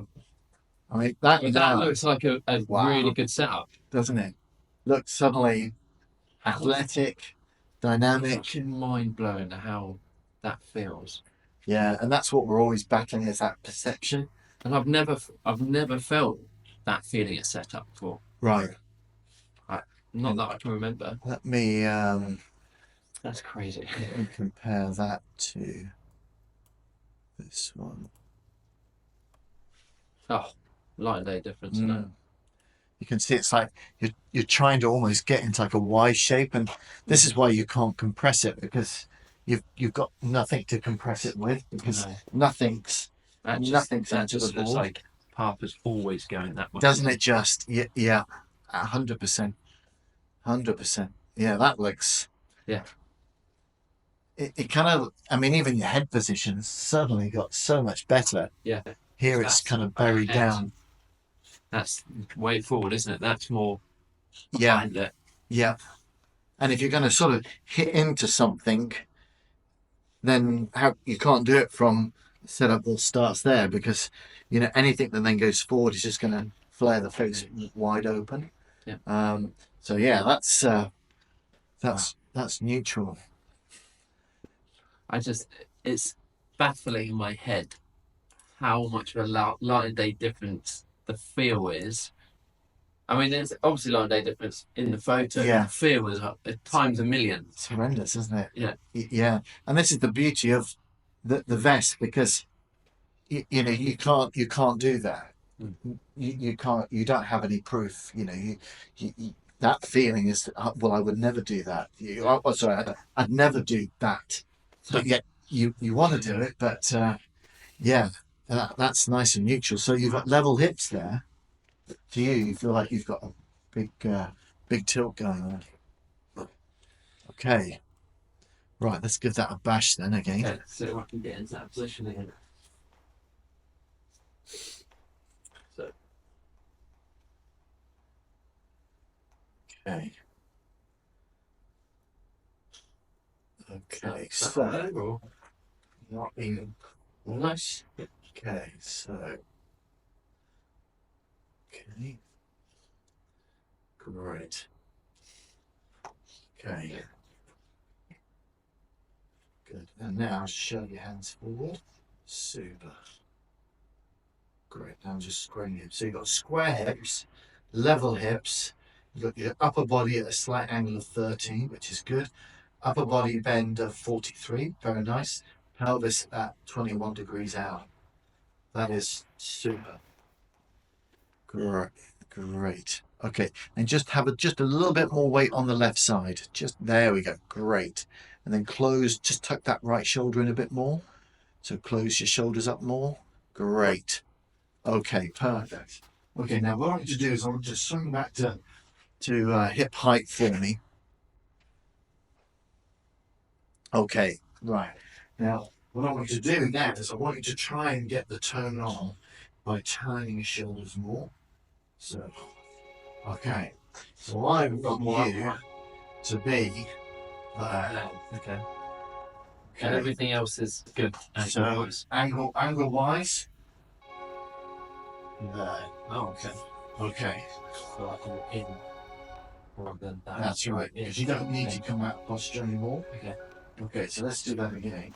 I mean that But now, that looks like a wow, really good setup. doesn't it? Looks suddenly athletic, dynamic. It's mind blowing how that feels. Yeah, and that's what we're always battling, is that perception. And I've never felt that feeling at setup before. Right. Not that I can remember. Let me That's crazy. let me compare that to this one. Oh, light and day difference. No. You can see it's like you're trying to almost get into like a Y shape, and this is why you can't compress it, because you've got nothing to compress it with, because nothing's That just looks like Papa's always going that way. Doesn't it just? Yeah, 100%. 100%. Yeah, that looks. Yeah. It kind of. I mean, even your head position's suddenly got so much better. Yeah. Here it's kind of buried down. That's way forward, isn't it? That's more Yeah. behind it. Yeah. And if you're going to sort of hit into something, then you can't do it from setup that starts there, because anything that then goes forward is just going to flare the face wide open. Yeah. So yeah, that's neutral. It's baffling in my head how much of a light and day difference the feel is. I mean, there's obviously light and day difference in the photo. Yeah. The feel is times a million. It's horrendous, isn't it? Yeah. Yeah. And this is the beauty of the vest, because you can't do that. You can't. You don't have any proof. That feeling is, well, I would never do that. I'd never do that. But yet you want to do it. But yeah, that's nice and neutral. So you've got level hips there. To you feel like you've got a big tilt going on. Okay. Right, let's give that a bash then again. Yeah, so I can get into that position again. So. Okay. So not even Nice. okay, so okay. Great. Okay. Good. And now show your hands forward. Super. Great. Now just squaring hips. So you've got square hips, level hips, You've got your upper body at a slight angle of 13, which is good. Upper body bend of 43, very nice. Pelvis at 21 degrees out. That is super. Great, great. Okay, and just have just a little bit more weight on the left side. Just there we go. Great. And then close, just tuck that right shoulder in a bit more. So close your shoulders up more. Great. Okay, perfect. Okay, now what I want you to do is I want you to swing back to hip height for me. Okay, right. Now, what I want you to do now is I want you to try and get the tone on by turning your shoulders more. So, okay. So I want you to be Okay. And everything else is good. So angle wise. There. Oh, okay. Okay. So I can in rather than that. That's right. Because you don't need to come out of posture anymore. Okay. Okay, so let's do that again.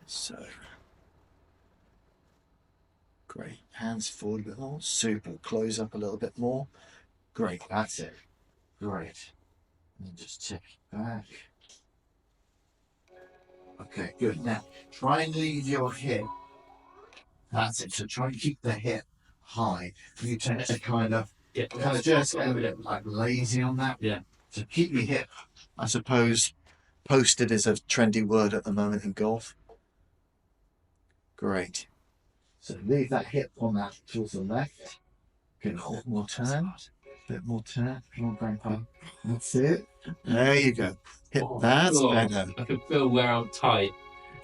So great. Hands forward a bit more. Super. Close up a little bit more. Great. That's it. Great. And then just tip back. Okay, good. Now try and leave your hip. That's it. So try and keep the hip high. You tend to kind of just get a bit like lazy on that. Yeah. So keep your hip, I suppose, posted is a trendy word at the moment in golf. Great. So leave that hip on that towards the left. Get a bit more turn. Bit more turn. Come on, Grandpa. That's it. There you go. Hip. That's better. I can feel where I'm tight.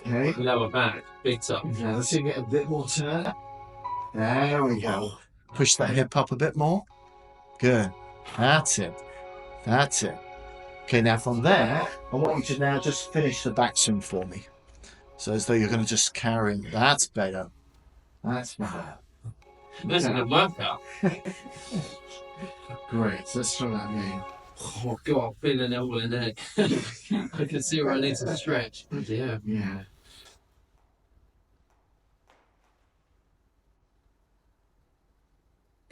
Okay. Lower back, big time. Now let's see, get a bit more turn. There we go. Push that hip up a bit more. Good. That's it. That's it. Okay, now from there, I want you to now just finish the backswing for me. So as though you're going to just carry. That's better. That's better. This is a good workout. Great. So let's try that again. Oh God, I'm feeling it all in there. I can see where I need to stretch. Yeah. Yeah.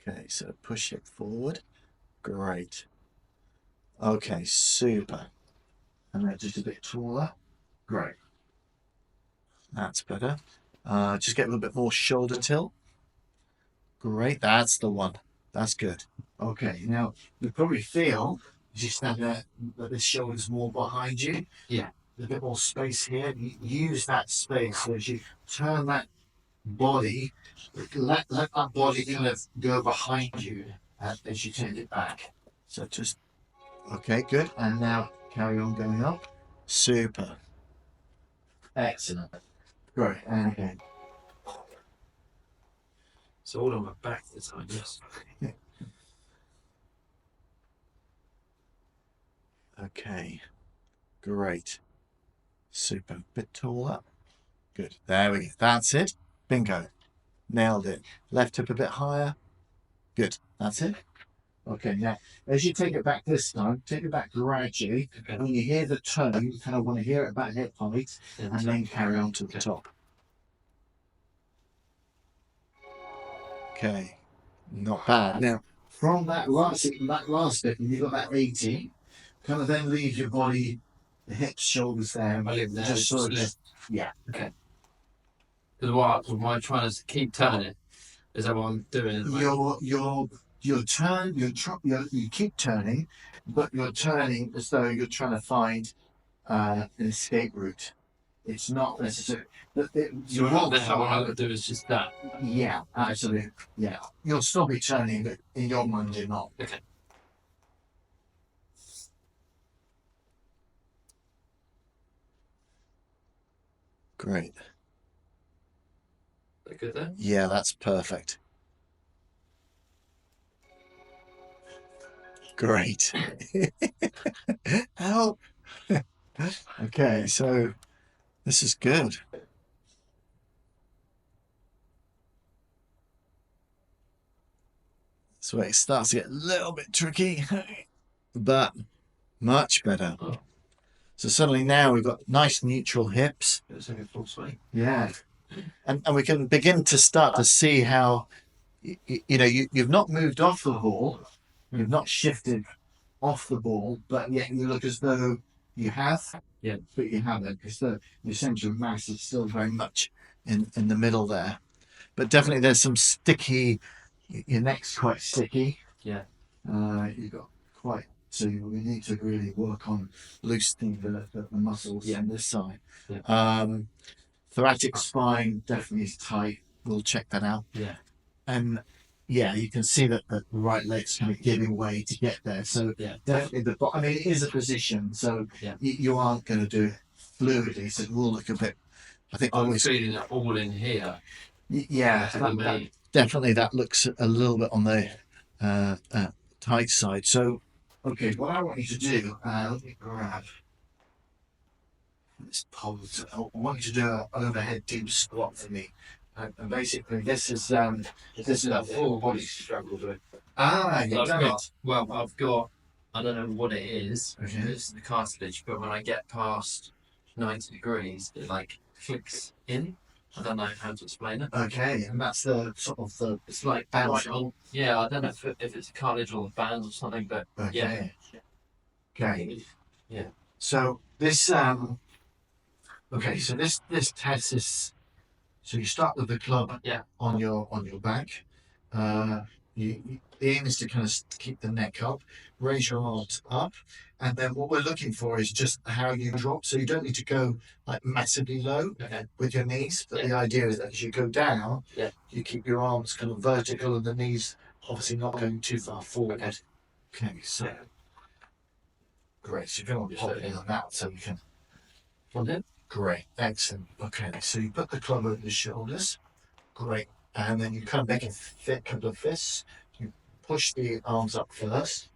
Okay, so push it forward. Great. Okay, super. And then just a bit taller. Great. That's better. Just get a little bit more shoulder tilt. Great, that's the one. That's good. Okay, now you probably feel as you stand there that this shoulder's more behind you. Yeah. There's a bit more space here. You use that space so as you turn that body, let that body kind of go behind you as you turn it back. So just, okay, good. And now carry on going up. Super. Excellent. Great. And again. So all on my back this time, yes. Okay. Great. Super. Bit taller. Good. There we go. That's it. Bingo. Nailed it. Left hip a bit higher. Good. That's it. Okay, now as you take it back this time, take it back gradually. Okay. When you hear the tone, you kind of want to hear it about hip height and then carry on to the top. Okay, not bad. Now, from that last bit, when you got that 80, kind of then leave your body, the hips, shoulders there. I leave there, Just sort of, just- yeah. Okay. Because what I'm trying to keep turning is that what I'm doing? Your turn, you keep turning, but you're turning as though you're trying to find an escape route. It's not necessary. So what I would do is just that. Yeah, absolutely. Yeah, you'll still be turning, but in your mind, you're not. Okay. Great. That good there? Yeah, that's perfect. Great. Help. Okay, so this is good. So it starts to get a little bit tricky, but much better. Oh. So suddenly now we've got nice neutral hips. It's like a full swing. Yeah. And we can begin to start to see how, you've not moved off the ball, You've not shifted off the ball, but yet you look as though you have. Yeah. But you haven't, because the central mass is still very much in the middle there. But definitely there's some sticky, your neck's quite sticky. Yeah. You've got quite, so we need to really work on loosening the muscles on this side. Yeah. Thoracic spine definitely is tight. We'll check that out. Yeah. And yeah, you can see that the right leg's kind of giving way to get there. So definitely I mean, it is a position, so you aren't going to do it fluidly. So it will look a bit. I think I'm feeling it all in here. Yeah, definitely that looks a little bit on the tight side. So, okay, what I want you to do, let me grab this pole. I want you to do an overhead deep squat for me. And basically, this is a full body struggle. I've got, I don't know what it is. Okay. It's the cartilage, but when I get past 90 degrees, it like clicks in. I don't know how to explain it. Okay, and that's the sort of it's like bounce. Yeah, I don't know if it's a cartilage or a band or something, but okay. Okay. Yeah. So this okay, so this test is, so you start with the club on your back. The aim is to kind of keep the neck up, raise your arms up, and then what we're looking for is just how you drop. So you don't need to go like massively low with your knees, but the idea is that as you go down, you keep your arms kind of vertical and the knees obviously not going too far forward. Okay, so great. So you're going to pop it in on that so you can. Great, excellent. Okay, so you put the club over the shoulders. Great. And then you kind of make a thick couple of fists. You push the arms up first.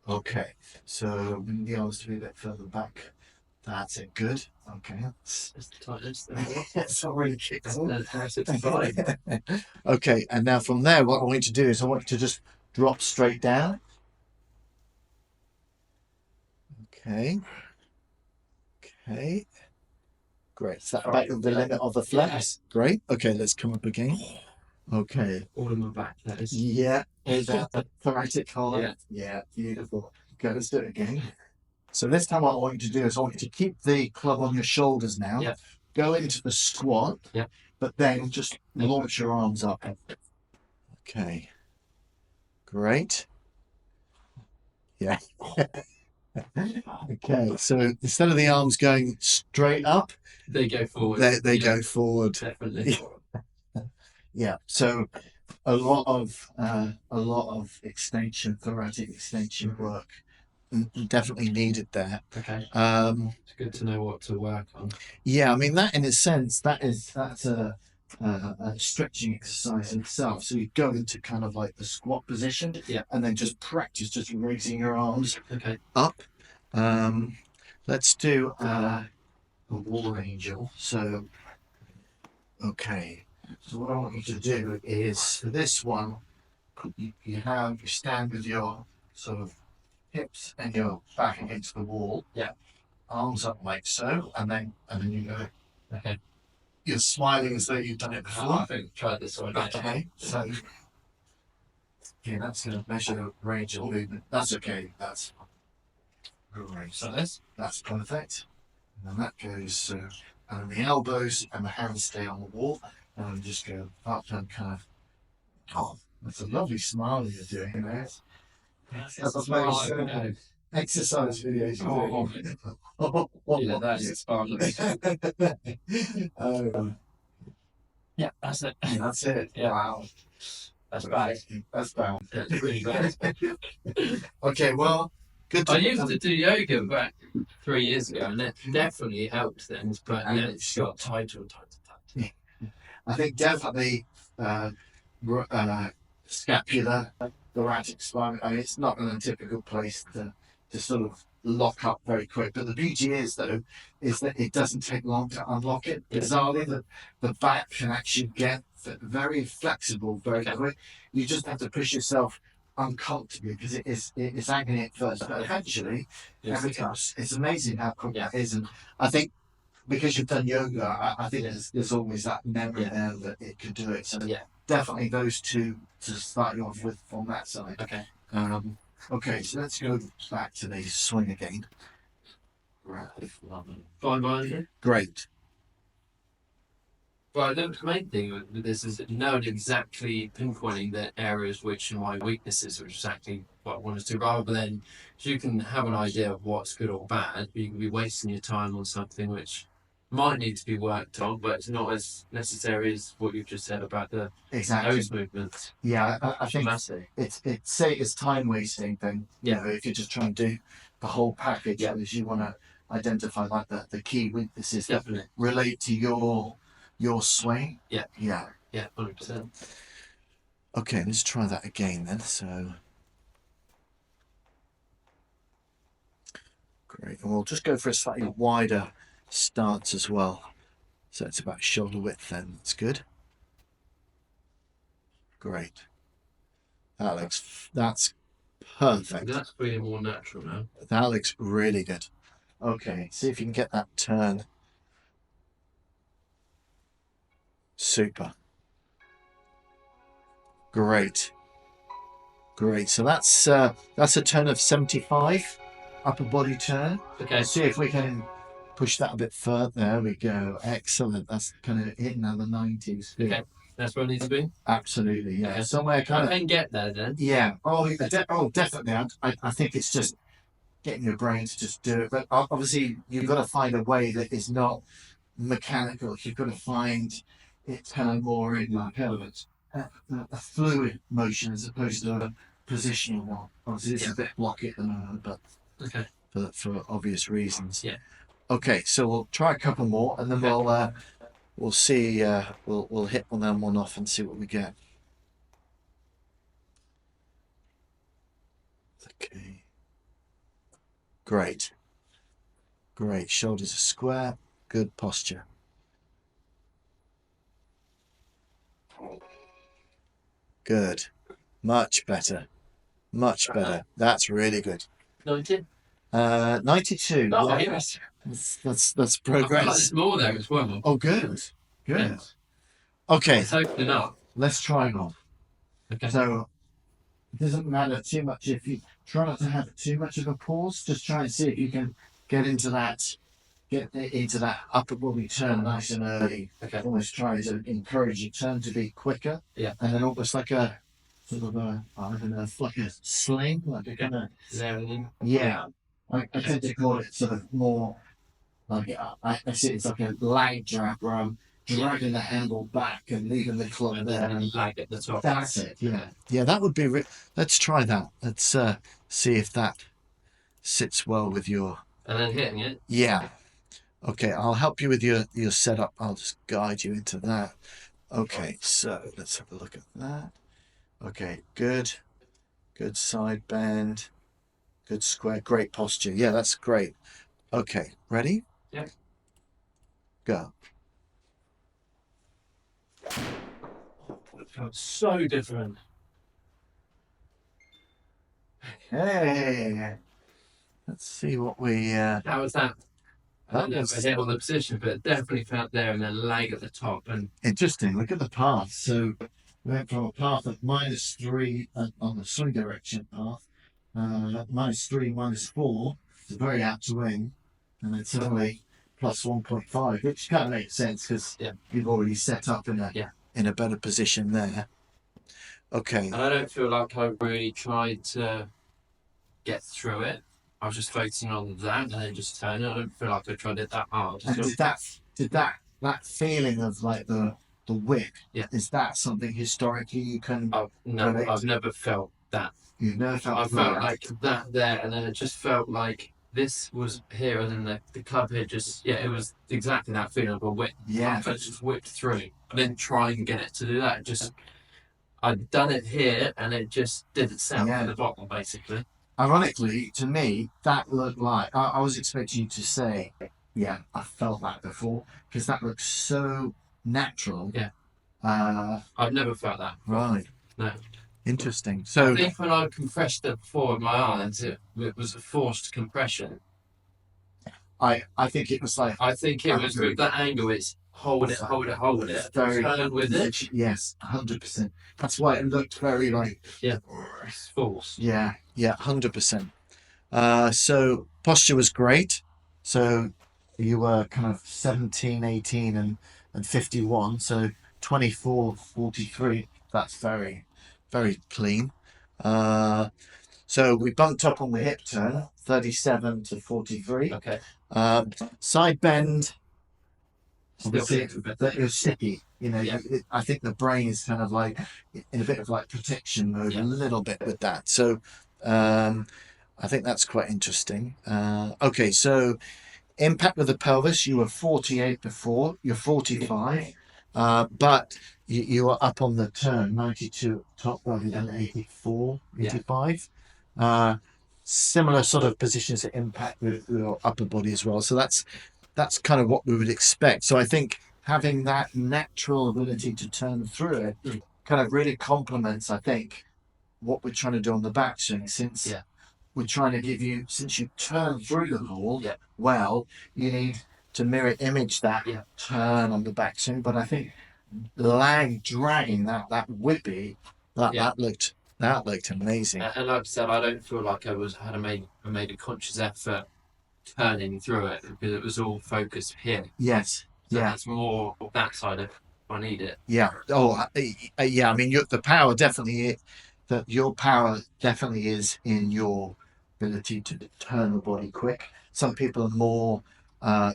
Okay, so we need the arms to be a bit further back. That's it, good. Okay. It's the tightness. It's already kicked on. Fine. Okay, and now from there, what I want you to do is I want you to just drop straight down. Okay. Okay. Great. Is that about the limit of the flex? Yes. Great. Okay, let's come up again. Okay. All in my back, that is. Yeah. Is that the thoracic collar? Yeah. Yeah, beautiful. Okay, let's do it again. So this time what I want you to do is I want you to keep the club on your shoulders now. Yeah. Go into the squat. Yeah. But then just launch your arms up. Okay. Great. Yeah. Okay, so instead of the arms going straight up, they go forward. They go forward. Definitely. Yeah. So a lot of extension, thoracic extension work definitely needed there. Okay. It's good to know what to work on. Yeah, I mean that in a sense that's a stretching exercise in itself. So you go into kind of like the squat position, and then just practice just raising your arms up. Let's do a war angel. So okay. So what I want you to do is for this one, you stand with your sort of hips and your back against the wall. Yeah. Arms up like so, and then you go. Okay. You're smiling as though you've done it before. I think try this one. Okay. So that's going to measure the range of movement. That's okay. That's great. So that's perfect. And then that goes, and the elbows and the hands stay on the wall, and just go up and kind of. Oh, that's a lovely smile you're doing there. That's a smile. Exercise videos. Yeah, that's inspiring. Yeah, that's it. That's it. Yeah. Wow. That's bad. That's bad. That's really bad. Okay, well, good. I used to do yoga back 3 years ago, and it definitely helped things, but it's got tighter and tighter. I think definitely scapular, thoracic spine. I mean, it's not in a typical place to sort of lock up very quick. But the beauty is, though, is that it doesn't take long to unlock it. Bizarrely, the back can actually get very flexible very quick. You just have to push yourself uncomfortably because it's agony at first, but eventually, it's amazing how quick that is. And I think because you've done yoga, I think there's always that memory there that it could do it. So definitely those two to start you off with on that side. Okay. Okay, so let's go back to the swing again. Right. Fine by Great. Well, the main thing with this is knowing exactly pinpointing the areas which are my weaknesses, which is exactly what I want us to, rather than you can have an idea of what's good or bad, but you can be wasting your time on something which might need to be worked on, but it's not as necessary as what you've just said about the nose movements. Yeah, I think Massive. it's time wasting then. You know, if you're just trying to do the whole package, whereas you want to identify like the key weaknesses that relate to your swing. Yeah. Yeah. Yeah, 100%. Okay, let's try that again then. So great, and we'll just go for a slightly wider stance as well. So it's about shoulder width then. That's good. Great. That's perfect. That's feeling more natural now. That looks really good. Okay, see if you can get that turn. Super. Great. Great. So that's a turn of 75, upper body turn. Okay. Let's see if we can push that a bit further. There we go. Excellent. That's kind of hitting now the 90s. Okay. That's where it needs to be? Absolutely, yeah. Okay. Somewhere kind of... I can get there then. Yeah. Oh, definitely. I think it's just getting your brain to just do it. But obviously, you've got to find a way that is not mechanical. You've got to find it kind of more in like a fluid motion as opposed to a positional one. Obviously, it's a bit blocky at the moment, but okay, for obvious reasons. Yeah. Okay, so we'll try a couple more, and then we'll see. We'll hit one and one off and see what we get. Okay. Great. Great. Shoulders are square. Good posture. Good. Much better. Much better. That's really good. 90? 92. Oh, yeah. yes. That's progress. I feel like there's more there as well. Oh, good. Good. Yes. Okay. It's opening up. Let's try one. Okay. So it doesn't matter too much if you try not to have too much of a pause. Just try and see if you can get into that upper body turn nice and early. Okay. Almost try to encourage your turn to be quicker. Yeah. And then almost like a sort of like a sling, like a kind of yeah. I tend to call it sort of more like I see it's like a lag drag where I'm dragging the handle back and leaving the club there and lag at the top. That's it. Yeah. Yeah, that would be. Let's try that. Let's see if that sits well with your. And then hitting it. Yeah. Okay, I'll help you with your setup. I'll just guide you into that. Okay, so let's have a look at that. Okay, good. Good side bend. Good square. Great posture. Yeah, that's great. Okay, ready? Yeah. Go. It felt so different. Hey. Let's see what we. How was that? I don't know if I hit on the position, but it definitely felt there and then lag at the top. And interesting. Look at the path. So we went from a path of -3 on the swing direction path, -3, -4, to very out to wing, and then suddenly +1.5, which kind of makes sense because you've already set up in a better position there. Okay. And I don't feel like I really tried to get through it. I was just focusing on that and then just turning. I don't feel like I tried it that hard. And did that feeling of like the whip? Yeah. Is that something historically you can? No, I've never felt that. You've never felt. I felt like that there, and then it just felt like this was here, and then the club here just it was exactly that feeling of a whip. Yeah. I just whipped through. I didn't try and get it to do that. I'd done it here, and it just didn't sound at the bottom, basically. Ironically, to me, that looked like I was expecting you to say, "Yeah, I felt that before," because that looks so natural. Yeah. I've never felt that. Right. No. Interesting. So I think when I compressed it before with my arms, it was a forced compression. I think it was like. I think it was with that angle. It's hold it, Very turn with it. Yes, 100%. That's why it looked very like Force. yeah, 100%. So posture was great. So you were kind of 17, 18, and 51. So 24, 43. That's very, very clean. So we bumped up on the hip turn, 37 to 43. Okay. Side bend, obviously, Still you're sticky. You know, Yeah. I think the brain is kind of like in a bit of like protection mode, a little bit with that. So I think that's quite interesting. Okay, so impact with the pelvis, you were 48 before, you're 45, but you were up on the turn, 92 top body and 84, 85. Similar sort of positions to impact with your upper body as well. So that's kind of what we would expect. So I think having that natural ability to turn through it kind of really complements, I think, what we're trying to do on the backswing, since we're trying to give you, since you turn through the ball well, you need to mirror image that turn on the backswing. But I think dragging that whippy, that looked amazing. And like I said, I don't feel like I made a conscious effort turning through it, because it was all focused here. Yes. So that's more that side of I need it. Yeah. Oh, yeah. I mean, the power definitely, that your power definitely is in your ability to turn the body quick. Some people are more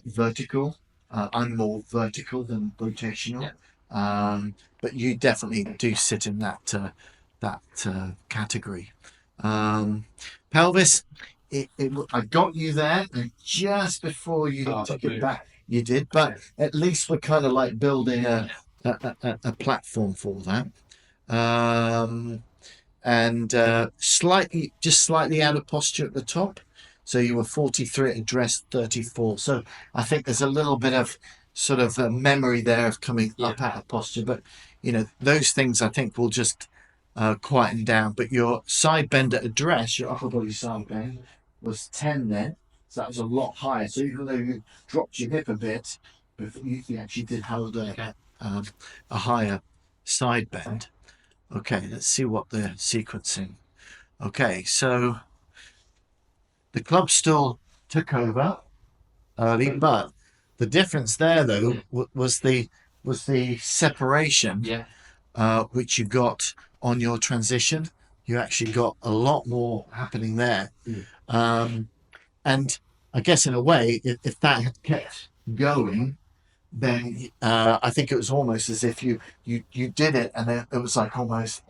vertical. I'm more vertical than rotational. But you definitely do sit in that category. Pelvis. I got you there, and just before you took it back, you did. But at least we're kind of like building a platform for that. And slightly out of posture at the top. So you were 43 at address, 34. So I think there's a little bit of sort of a memory there of coming up out of posture. But you know, those things I think will just quieten down. But your side bend at address, your upper body side bend, was 10 then, so that was a lot higher. So even though you dropped your hip a bit, you actually did hold a higher side bend. Okay, let's see what the sequencing. Okay, so the club still took over early, but the difference there though was the separation, which you got on your transition. You actually got a lot more happening there. And I guess in a way, if that had kept going, then I think it was almost as if you did it, and it was like almost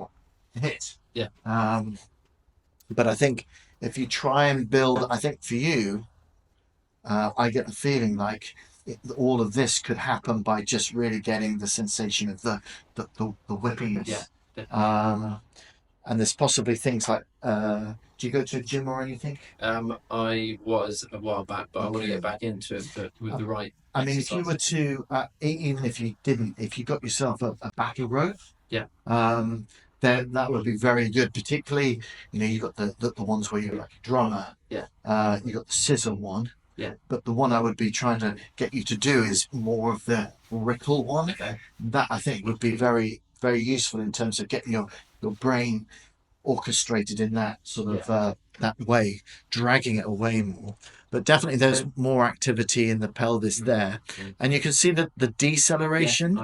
hit. But I think if you try and build, I think for you, I get the feeling like all of this could happen by just really getting the sensation of the whippiness. And there's possibly things like, do you go to a gym or anything? I was a while back, but I want to get back into it, but with the right. I mean, if you were to, even if you didn't, if you got yourself a battle rope, then that would be very good. Particularly, you know, you got the ones where you're like a drummer. You got the scissor one. But the one I would be trying to get you to do is more of the Rickle one. That I think would be very, very useful in terms of getting your brain orchestrated in that sort of that way, dragging it away more. But definitely there's more activity in the pelvis there, and you can see that the deceleration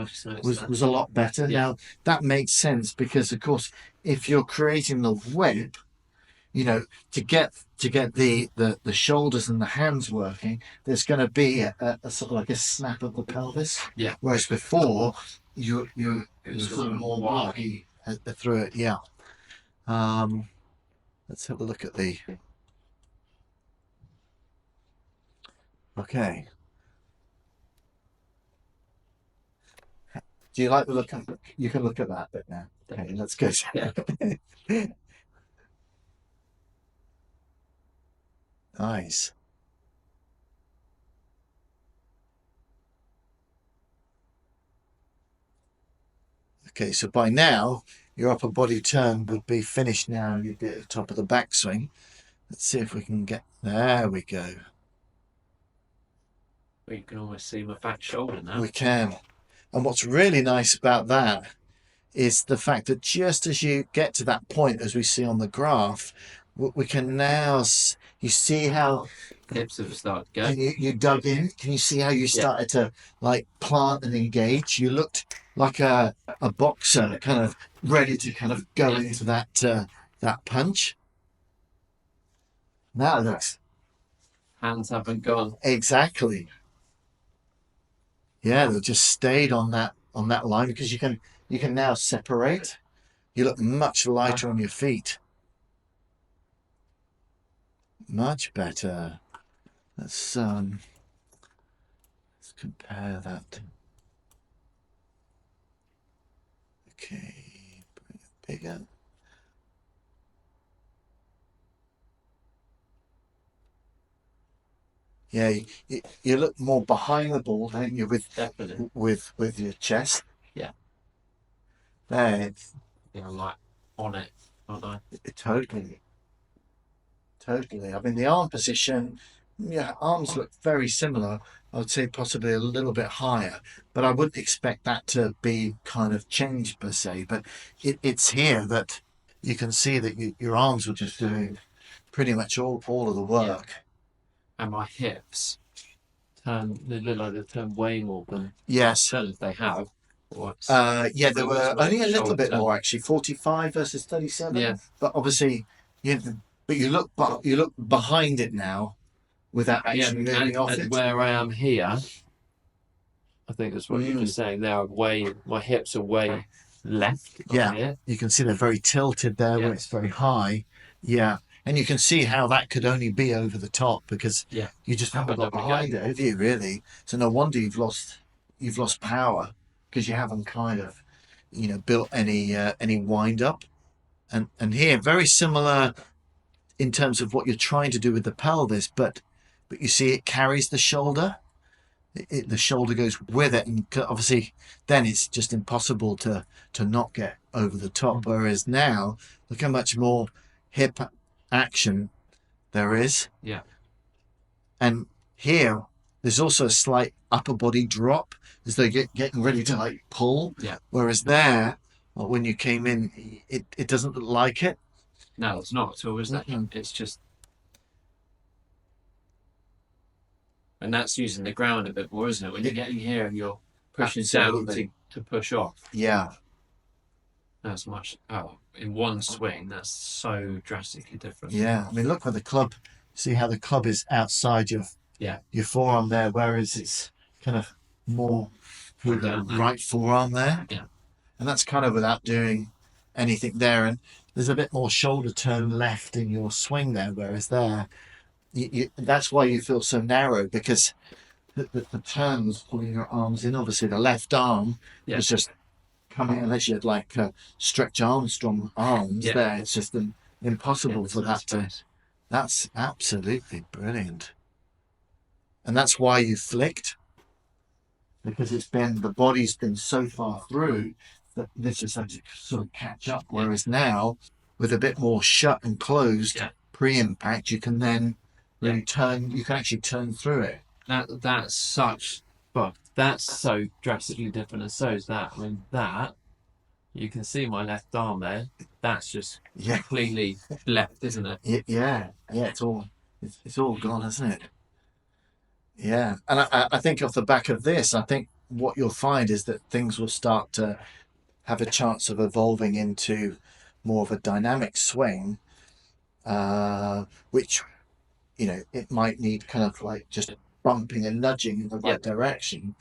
was a lot better. Now that makes sense, because of course if you're creating the whip, you know, to get the shoulders and the hands working, there's going to be a sort of like a snap of the pelvis. Whereas before you sort of more wonky through it. Let's have a look at the. Okay. Do you like the look? You can look at that bit now. Okay, let's go. Nice. Okay, so by now your upper body turn would be finished now. You'd be at the top of the backswing. Let's see if we can get. There we go. Well, you can almost see my back shoulder now. We can. And what's really nice about that is the fact that just as you get to that point, as we see on the graph, we can now, you see how Hips have started to go. you dug in. Can you see how you started to like plant and engage? You looked like a boxer, kind of ready to kind of go into that punch. Now it looks Hands haven't gone. exactly. Yeah, they just stayed on that line because you can now separate. You look much lighter on your feet. Much better. Let's compare that. Okay, bring it bigger. Yeah, you look more behind the ball, don't you? With your chest. Yeah. There, I'm like on it, aren't I? totally. I mean, the arm position, yeah, arms look very similar. I would say possibly a little bit higher, but I wouldn't expect that to be kind of changed per se. But it's here that you can see that your arms were just doing pretty much all of the work. Yeah. And my hips they look like they've turned way more than Yes. they have. Yeah, there were only a little bit more actually, 45 versus 37. Yeah. But obviously, but you look behind it now, without actually moving off it. Where I am here, I think that's what you're just saying. My hips are way left. Yeah, here. You can see they're very tilted there where it's very high. Yeah, and you can see how that could only be over the top because you just haven't got behind it, have you? Really? So no wonder you've lost power because you haven't kind of built any wind up. And here very similar in terms of what you're trying to do with the pelvis, but you see it carries the shoulder. The shoulder goes with it, and obviously then it's just impossible to not get over the top. Whereas now, look how much more hip action there is. Yeah. And here there's also a slight upper body drop as though you're getting ready to like pull. Yeah. Whereas there, when you came in, it doesn't look like it. No, it's not at all, is it? It's just. And that's using the ground a bit more, isn't it? When you're getting here and you're pushing down to push off. Yeah. That's much. Oh, in one swing, that's so drastically different. Yeah. I mean, look where the club. See how the club is outside your forearm there, whereas it's kind of more with the right forearm there. Yeah. And that's kind of without doing anything there. And there's a bit more shoulder turn left in your swing there, whereas there. That's why you feel so narrow, because the turn was pulling your arms in. Obviously, the left arm was just coming, unless you had like Stretch Armstrong arms there. It's just impossible for that to. That's absolutely brilliant. And that's why you flicked, because the body's been so far through that this is had to sort of catch up. Whereas now, with a bit more shut and closed pre-impact, you can then turn. You can actually turn through it. That's so drastically different, and so is that. I mean, that you can see my left arm there. That's just completely left, isn't it? Yeah. It's all gone, isn't it? Yeah, and I think off the back of this, I think what you'll find is that things will start to have a chance of evolving into more of a dynamic swing, which it might need kind of like just bumping and nudging in the right direction.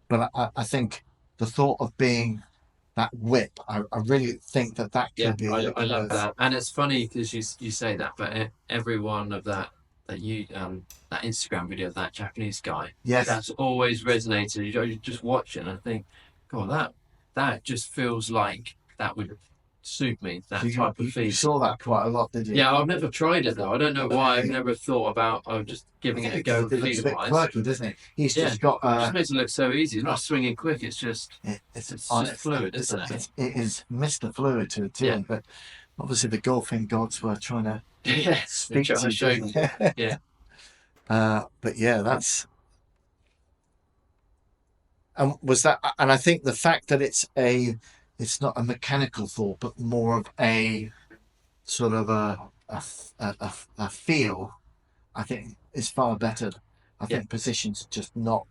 But I think the thought of being that whip, I really think that could be. I love that, and it's funny because you say that, but every one of that that Instagram video of that Japanese guy, that's always resonated. You just watch it and I think, God, that just feels like that would suit me, that type of feed. You saw that quite a lot, did you? Yeah, I've never tried it though. I don't know why. I've never thought about just giving it a go. It looks a bit quirky, doesn't it? He's just got. It just makes it look so easy. It's not swinging quick. It's just it's just fluid, isn't it? It is Mr. Fluid to a T. But obviously the golfing gods were trying to speak to you. Yeah. But yeah, that's And was that? And I think the fact that it's not a mechanical thought, but more of a sort of a feel. I think is far better. I think positions just not.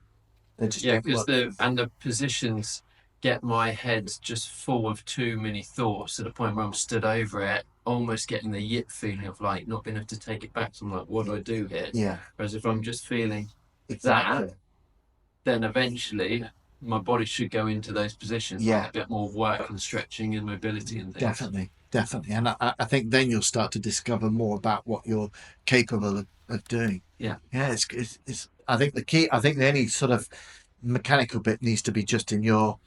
They just don't because work. the positions get my head just full of too many thoughts to the point where I'm stood over it, almost getting the yip feeling of like not being able to take it back. So I'm like, what do I do here? Yeah, Whereas if I'm just feeling exactly. that, then eventually my body should go into those positions. Yeah. Like a bit more work and stretching and mobility and things. Definitely. And I think then you'll start to discover more about what you're capable of doing. Yeah. Yeah, it's I think the key, I think any sort of mechanical bit needs to be just in your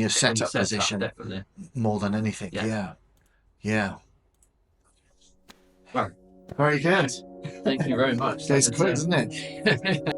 setup position definitely. more than anything. Yeah. Yeah. Well, Very good. thank you very much. Goes quick, doesn't it?